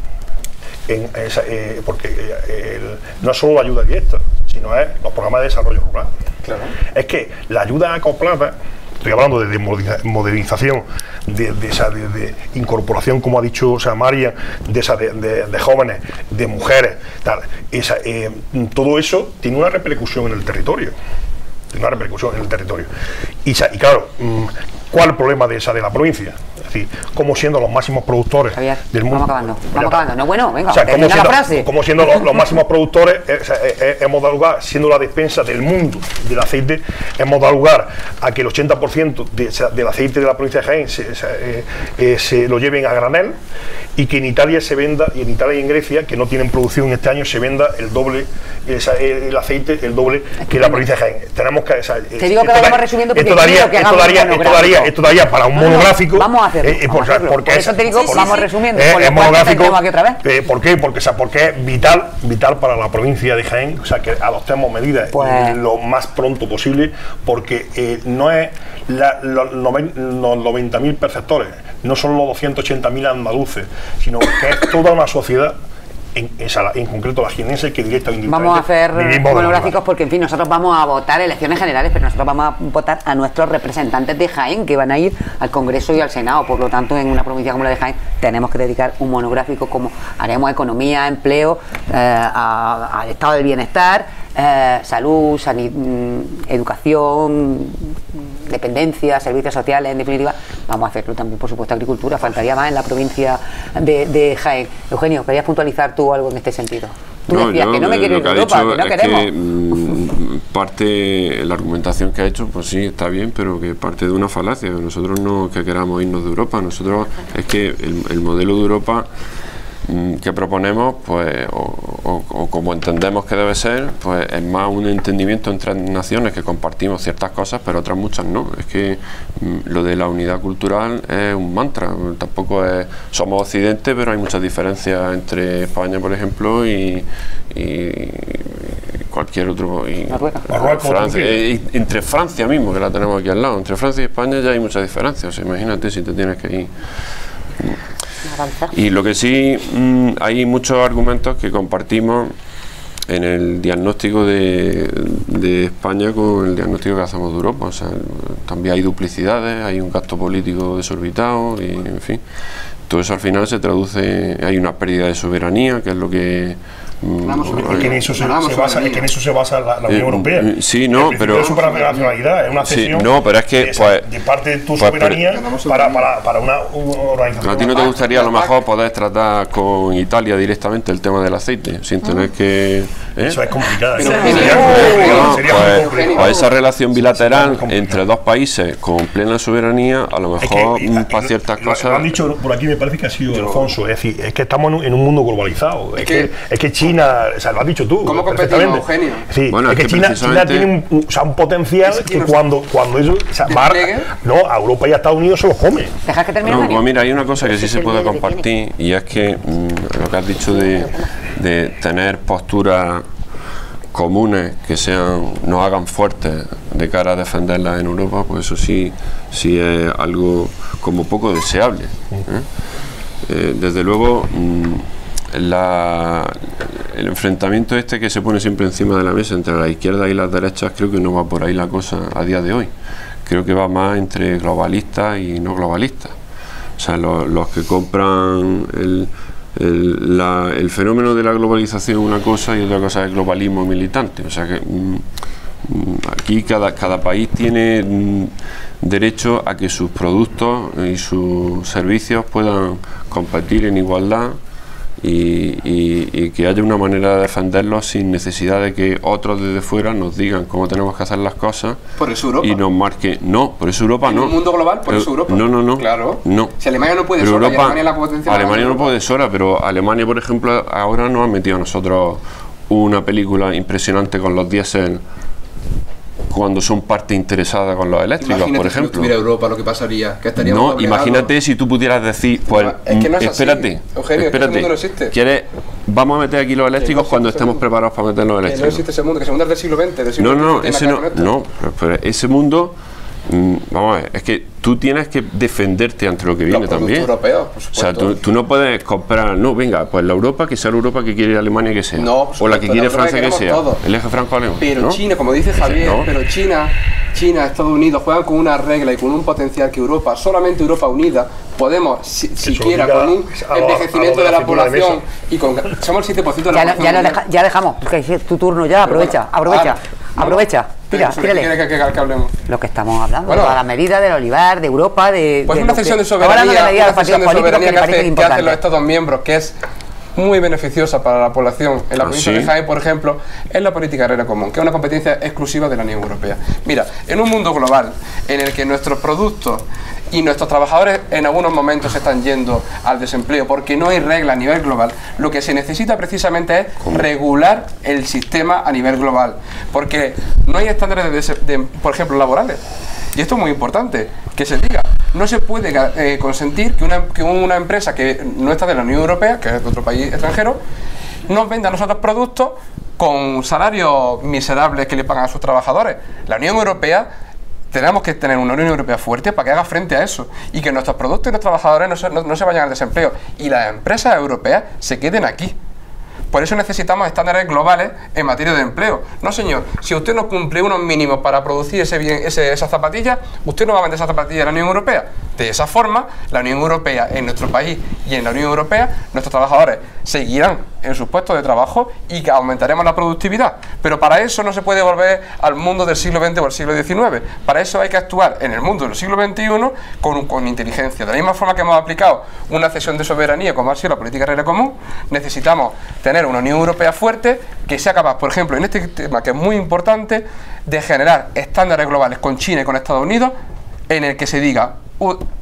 porque no es solo la ayuda directa, sino es los programas de desarrollo rural. Claro. Es que la ayuda acoplada, estoy hablando de modernización, de incorporación, como ha dicho, o sea, María, de jóvenes, de mujeres, tal, todo eso tiene una repercusión en el territorio. Y claro, ¿cuál es el problema de la provincia? Es decir, como siendo los máximos productores del mundo. Vamos acabando. No, bueno, venga, o sea, termina la frase. Como siendo los máximos productores, hemos dado lugar, siendo la despensa del mundo del aceite, hemos dado lugar a que el 80% del aceite de la provincia de Jaén se lo lleven a granel, y que en Italia se venda, y en Italia y en Grecia, que no tienen producción este año, se venda el doble, el aceite, el doble que en la provincia de Jaén. Tenemos que... Te digo que vayamos resumiendo, porque esto daría para un monográfico. Vamos a hacerlo. Por eso te digo, vamos resumiendo. Es monográfico. Aquí otra vez. ¿Por qué? Porque es vital para la provincia de Jaén, o sea, que adoptemos medidas lo más pronto posible, porque no es los 90.000 perceptores, no son los 280.000 andaluces, sino que es toda una sociedad, en concreto la jienense, que directa o indirectamente vamos a hacer monográficos, porque en fin, nosotros vamos a votar elecciones generales, pero nosotros vamos a votar a nuestros representantes de Jaén, que van a ir al Congreso y al Senado. Por lo tanto, en una provincia como la de Jaén tenemos que dedicar un monográfico, como haremos economía, empleo, al estado del bienestar, salud, educación, dependencia, servicios sociales, en definitiva. Vamos a hacerlo también, por supuesto, agricultura. Faltaría más en la provincia de Jaén. Eugenio, ¿querías puntualizar tú algo en este sentido? Tú decías que no me quiero ir a Europa, que no queremos. Parte, la argumentación que ha hecho, pues sí, está bien, pero que parte de una falacia. Nosotros no es que queramos irnos de Europa, nosotros es que el modelo de Europa que proponemos, pues, o como entendemos que debe ser, pues es más un entendimiento entre naciones, que compartimos ciertas cosas, pero otras muchas no. Es que lo de la unidad cultural es un mantra, tampoco es, somos occidente, pero hay muchas diferencias entre España, por ejemplo, y cualquier otro, Francia, entre Francia mismo, que la tenemos aquí al lado, entre Francia y España ya hay muchas diferencias. O sea, imagínate si te tienes que ir. Y lo que sí, hay muchos argumentos que compartimos en el diagnóstico de España con el diagnóstico que hacemos de Europa. O sea, también hay duplicidades, hay un gasto político desorbitado, y en fin, todo eso al final se traduce, hay una pérdida de soberanía, que es lo que Es que en eso se basa la Unión Europea. Sí, no, pero... Es supranacionalidad, es una cesión sí, no, pero es que, de parte de tu soberanía para una organización. ¿A ti no te gustaría a lo mejor poder tratar con Italia directamente el tema del aceite, sin tener que... Eso es complicado. Pues esa relación bilateral entre dos países con plena soberanía, a lo mejor para ciertas cosas... Lo han dicho por aquí, me parece que ha sido Alfonso, es decir, es que estamos en un mundo globalizado, es que China, o sea, lo has dicho tú. ¿Cómo competimos, Eugenio? Sí, bueno, es que China tiene un potencial que cuando eso a Europa y a Estados Unidos se los come. ¿Dejas que termine? Pues mira, hay una cosa que sí se puede compartir, y es que lo que has dicho de tener posturas comunes que nos hagan fuertes de cara a defenderlas en Europa, pues eso sí es algo como poco deseable. Desde luego, el enfrentamiento que se pone siempre encima de la mesa entre la izquierda y las derechas, creo que no va por ahí la cosa a día de hoy. Creo que va más entre globalistas y no globalistas. O sea, los que compran el fenómeno de la globalización es una cosa y otra cosa es el globalismo militante. O sea que aquí cada país tiene derecho a que sus productos y sus servicios puedan competir en igualdad y que haya una manera de defenderlos sin necesidad de que otros desde fuera nos digan cómo tenemos que hacer las cosas. Por eso Europa. Y nos marque. No, por eso Europa no. En un mundo global, por eso Europa. No. Claro. No. Si Alemania no puede pero sola, Europa, Alemania la potencia. Alemania no puede sola, pero Alemania, por ejemplo, ahora nos han metido a nosotros una película impresionante con los diésel cuando son parte interesada con los eléctricos, imagínate por ejemplo. Si no estuviera Europa, lo que pasaría, que estaríamos no, imagínate si tú pudieras decir, pues, es que no es espérate, así. Eugenio, espérate, ese mundo no existe. Vamos a meter aquí los eléctricos cuando estemos preparados para meter los eléctricos. No existe ese mundo, que ese mundo es del siglo XX, del siglo no, pero ese mundo, vamos a ver, es que tú tienes que defenderte ante lo que viene también. Europeos, por supuesto. O sea, tú no puedes comprar, venga, pues la Europa, que sea la Europa que quiere Alemania que sea, no, o la que quiere Francia que sea, todos. el eje franco-alemán. Pero ¿no? China, como dice Javier, pero China, Estados Unidos juegan con una regla y con un potencial que Europa, solamente Europa unida, podemos, siquiera con un envejecimiento de la población y con... Somos el 7% de la población. Ya dejamos, es tu turno ya, aprovecha. Tírale. ¿Qué quiere que hablemos? Lo que estamos hablando, de la medida del Olivar, de Europa, pues una cesión de soberanía, que hacen los Estados miembros, que es muy beneficiosa para la población en la provincia de Jaén, por ejemplo, es la política agraria común, que es una competencia exclusiva de la Unión Europea. Mira, en un mundo global en el que nuestros productos y nuestros trabajadores en algunos momentos se están yendo al desempleo porque no hay regla a nivel global, lo que se necesita precisamente es regular el sistema a nivel global, porque no hay estándares por ejemplo, laborales. Y esto es muy importante, que se diga. No se puede consentir que una empresa que no está de la Unión Europea, que es de otro país extranjero, nos venda a nosotros productos con salarios miserables que le pagan a sus trabajadores. La Unión Europea, tenemos que tener una Unión Europea fuerte para que haga frente a eso y que nuestros productos y nuestros trabajadores no se vayan al desempleo y las empresas europeas se queden aquí. Por eso necesitamos estándares globales en materia de empleo. No, señor, si usted no cumple unos mínimos para producir esas zapatillas, usted no va a vender esas zapatillas a la Unión Europea. De esa forma, la Unión Europea en nuestro país y en la Unión Europea, nuestros trabajadores seguirán en sus puestos de trabajo y que aumentaremos la productividad. Pero para eso no se puede volver al mundo del siglo XX o al siglo XIX. Para eso hay que actuar en el mundo del siglo XXI con inteligencia. De la misma forma que hemos aplicado una cesión de soberanía, como ha sido la política agraria común, necesitamos tener una Unión Europea fuerte que sea capaz, por ejemplo, en este tema que es muy importante, de generar estándares globales con China y con Estados Unidos, en el que se diga,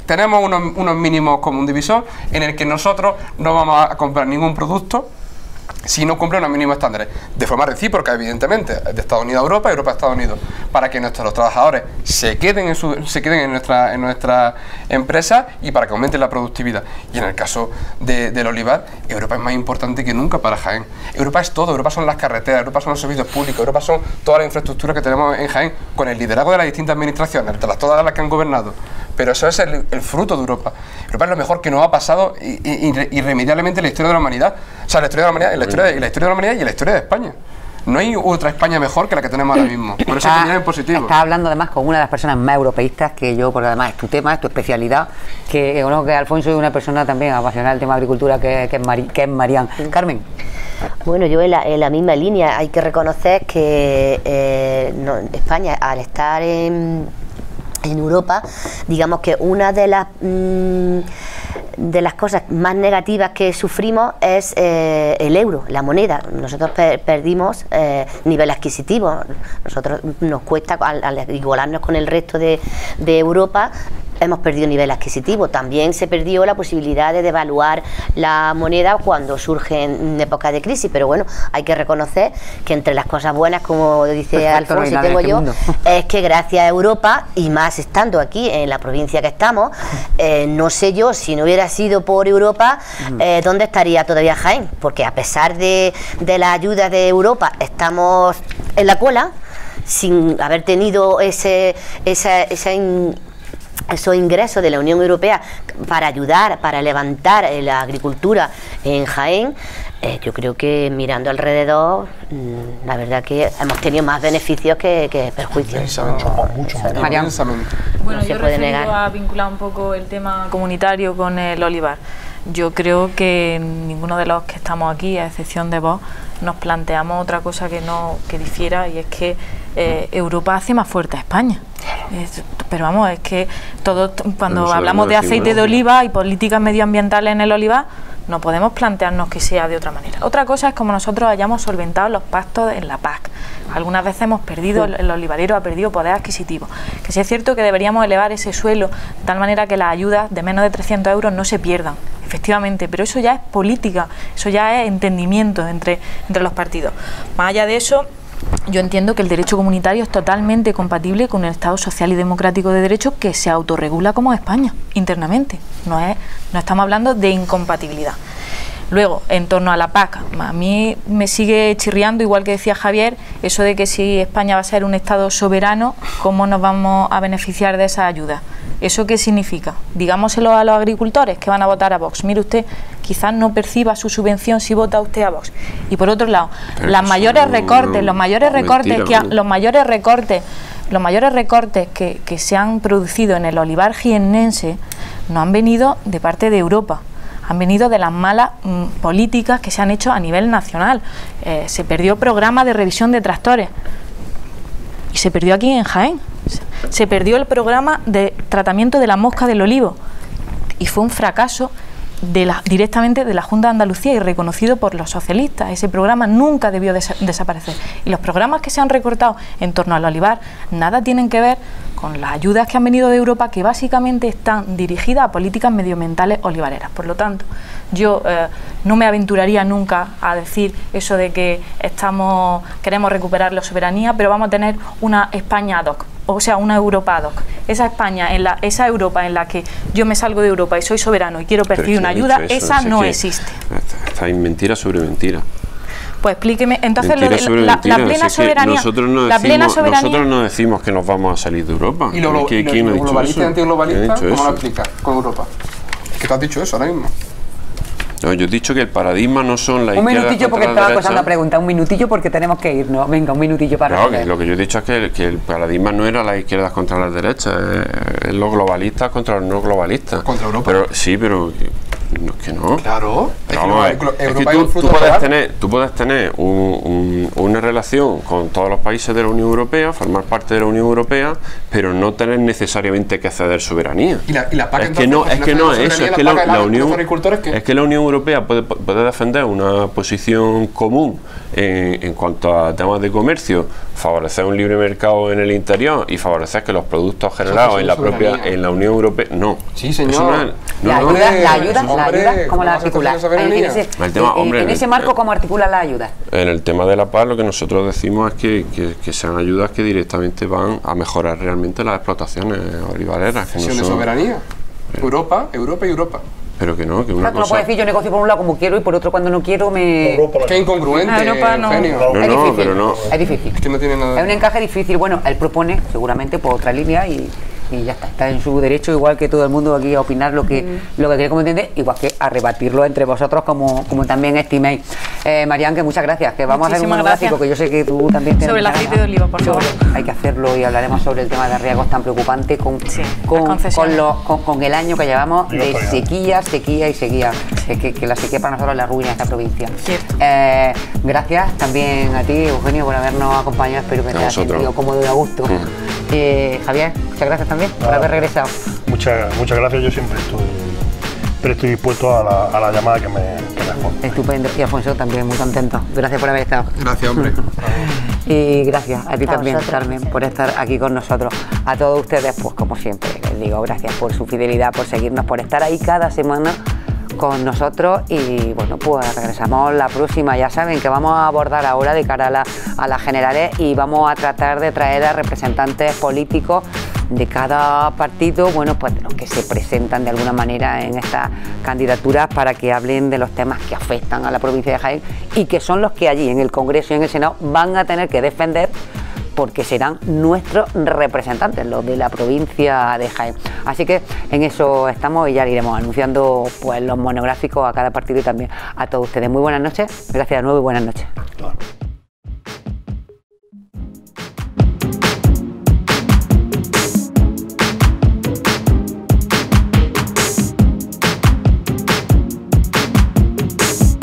tenemos unos mínimos como un divisor, en el que nosotros no vamos a comprar ningún producto si no cumple unos mínimos estándares, de forma recíproca, evidentemente, de Estados Unidos a Europa y Europa a Estados Unidos, para que nuestros trabajadores se queden en nuestra empresa y para que aumente la productividad. Y en el caso del olivar, Europa es más importante que nunca para Jaén. Europa es todo, Europa son las carreteras, Europa son los servicios públicos, Europa son todas las infraestructuras que tenemos en Jaén, con el liderazgo de las distintas administraciones, todas las que han gobernado. Pero eso es el fruto de Europa. Europa es lo mejor que nos ha pasado irremediablemente en la historia de la humanidad. O sea, la historia de la humanidad, la historia de la humanidad y la historia de España. No hay otra España mejor que la que tenemos ahora mismo. Por eso es positivo. Estás hablando además con una de las personas más europeístas que yo, porque además es tu tema, es tu especialidad, que conozco que Alfonso es una persona también apasionada del tema de agricultura, que es Marián. Carmen. Bueno, yo en la misma línea hay que reconocer que España, al estar en Europa, digamos que una de las cosas más negativas que sufrimos es el euro, la moneda. Nosotros perdimos nivel adquisitivo. Nosotros nos cuesta, al igualarnos con el resto de Europa, hemos perdido nivel adquisitivo. También se perdió la posibilidad de devaluar la moneda cuando surge en época de crisis, pero bueno, hay que reconocer que entre las cosas buenas, como dice Alfonso y tengo yo, es que gracias a Europa, y más estando aquí en la provincia que estamos, no sé yo, si no hubiera sido por Europa, ¿dónde estaría todavía Jaén? Porque a pesar de la ayuda de Europa, estamos en la cola, sin haber tenido esos ingresos de la Unión Europea para ayudar, para levantar la agricultura en Jaén. Yo creo que mirando alrededor, la verdad que hemos tenido más beneficios que perjuicios. Mucho más. Bueno, No se yo puede referido negar. a vincular un poco el tema comunitario con el olivar. Yo creo que ninguno de los que estamos aquí, a excepción de vos, nos planteamos otra cosa que difiera, y es que Europa hace más fuerte a España. Pero vamos, es que todos, cuando hablamos de aceite de oliva y políticas medioambientales en el olivar, no podemos plantearnos que sea de otra manera. Otra cosa es como nosotros hayamos solventado los pactos en la PAC. Algunas veces hemos perdido, el olivarero ha perdido poder adquisitivo. Que sí es cierto que deberíamos elevar ese suelo de tal manera que las ayudas de menos de 300 euros no se pierdan, efectivamente, pero eso ya es política, eso ya es entendimiento entre los partidos. Más allá de eso, yo entiendo que el derecho comunitario es totalmente compatible con el Estado social y democrático de derecho que se autorregula como España, internamente. No estamos hablando de incompatibilidad. Luego, en torno a la PAC, a mí me sigue chirriando, igual que decía Javier, eso de que si España va a ser un Estado soberano, ¿cómo nos vamos a beneficiar de esa ayuda? ¿Eso qué significa? Digámoselo a los agricultores que van a votar a Vox. Mire usted, quizás no perciba su subvención si vota usted a Vox. Y por otro lado, los mayores recortes que se han producido en el olivar jiennense no han venido de parte de Europa. Han venido de las malas políticas que se han hecho a nivel nacional. Se perdió programa de revisión de tractores y se perdió aquí en Jaén. Se perdió el programa de tratamiento de la mosca del olivo y fue un fracaso directamente de la Junta de Andalucía y reconocido por los socialistas. Ese programa nunca debió desaparecer. Y los programas que se han recortado en torno al olivar nada tienen que ver con las ayudas que han venido de Europa, que básicamente están dirigidas a políticas medioambientales olivareras. Por lo tanto, yo no me aventuraría nunca a decir eso de que queremos recuperar la soberanía, pero vamos a tener una España ad hoc, o sea, una Europa ad hoc. Esa Europa en la que yo me salgo de Europa y soy soberano y quiero percibir una ayuda, esa no existe. Está en mentira sobre mentira. Pues explíqueme, entonces la plena soberanía. Nosotros no decimos que nos vamos a salir de Europa. ¿Y los globalistas y antiglobalistas cómo lo explicas con Europa? Es que tú has dicho eso ahora mismo. No, yo he dicho que el paradigma no son la izquierda. Un minutillo porque contra la estaba pasando derecha. la pregunta, un minutillo porque tenemos que irnos. Venga, un minutillo para No, que lo que yo he dicho es que el paradigma no era las izquierdas contra las derechas, es los globalistas contra los no globalistas. Contra Europa. Pero sí, pero no, es que no. Claro. Es que tú puedes tener una relación con todos los países de la Unión Europea, formar parte de la Unión Europea, pero no tener necesariamente que ceder soberanía. Y la PAC, es que no es eso, es que la Unión Europea puede defender una posición común en cuanto a temas de comercio, favorecer un libre mercado en el interior y favorecer que los productos generados en la Unión Europea. No. Sí, señor. La ayuda, ¿cómo la articula? En ese marco, ¿cómo articula la ayuda? En el tema de la paz, lo que nosotros decimos es que sean ayudas que directamente van a mejorar realmente las explotaciones olivareras. Cesión de soberanía. Europa. Pero que no, que una cosa... Tú no puedes decir yo negocio por un lado como quiero y por otro cuando no quiero me... Qué incongruente, Es difícil. Es que no tiene nada... Es un encaje difícil. Bueno, él propone seguramente por otra línea y ya está en su derecho, igual que todo el mundo aquí, a opinar lo que quiere, como entiende, igual que a rebatirlo entre vosotros como también estiméis. Marian, que muchas gracias, que vamos a hacer un monográfico, que yo sé que tú también sobre el aceite de oliva, por favor. Hay que hacerlo y hablaremos sobre el tema de riesgos tan preocupante con el año que llevamos de sequía y sequía. que la sequía para nosotros es la ruina de esta provincia. Cierto. Gracias también a ti, Eugenio, por habernos acompañado. Espero que te hayas sentido cómodo y a gusto. Javier, muchas gracias también por haber regresado. Muchas gracias, yo siempre estoy dispuesto a la llamada que me responde. Estupendo, y Alfonso también muy contento. Gracias por haber estado. Gracias, hombre. Y gracias a ti también, vosotros, Carmen, por estar aquí con nosotros. A todos ustedes, pues como siempre, les digo gracias por su fidelidad, por seguirnos, por estar ahí cada semana con nosotros. Y bueno, pues regresamos la próxima. Ya saben que vamos a abordar ahora de cara a las generales y vamos a tratar de traer a representantes políticos de cada partido, bueno, pues de los que se presentan de alguna manera en estas candidaturas para que hablen de los temas que afectan a la provincia de Jaén y que son los que allí en el Congreso y en el Senado van a tener que defender, porque serán nuestros representantes, los de la provincia de Jaén. Así que en eso estamos y ya iremos anunciando pues los monográficos a cada partido y también a todos ustedes. Muy buenas noches, gracias de nuevo y buenas noches.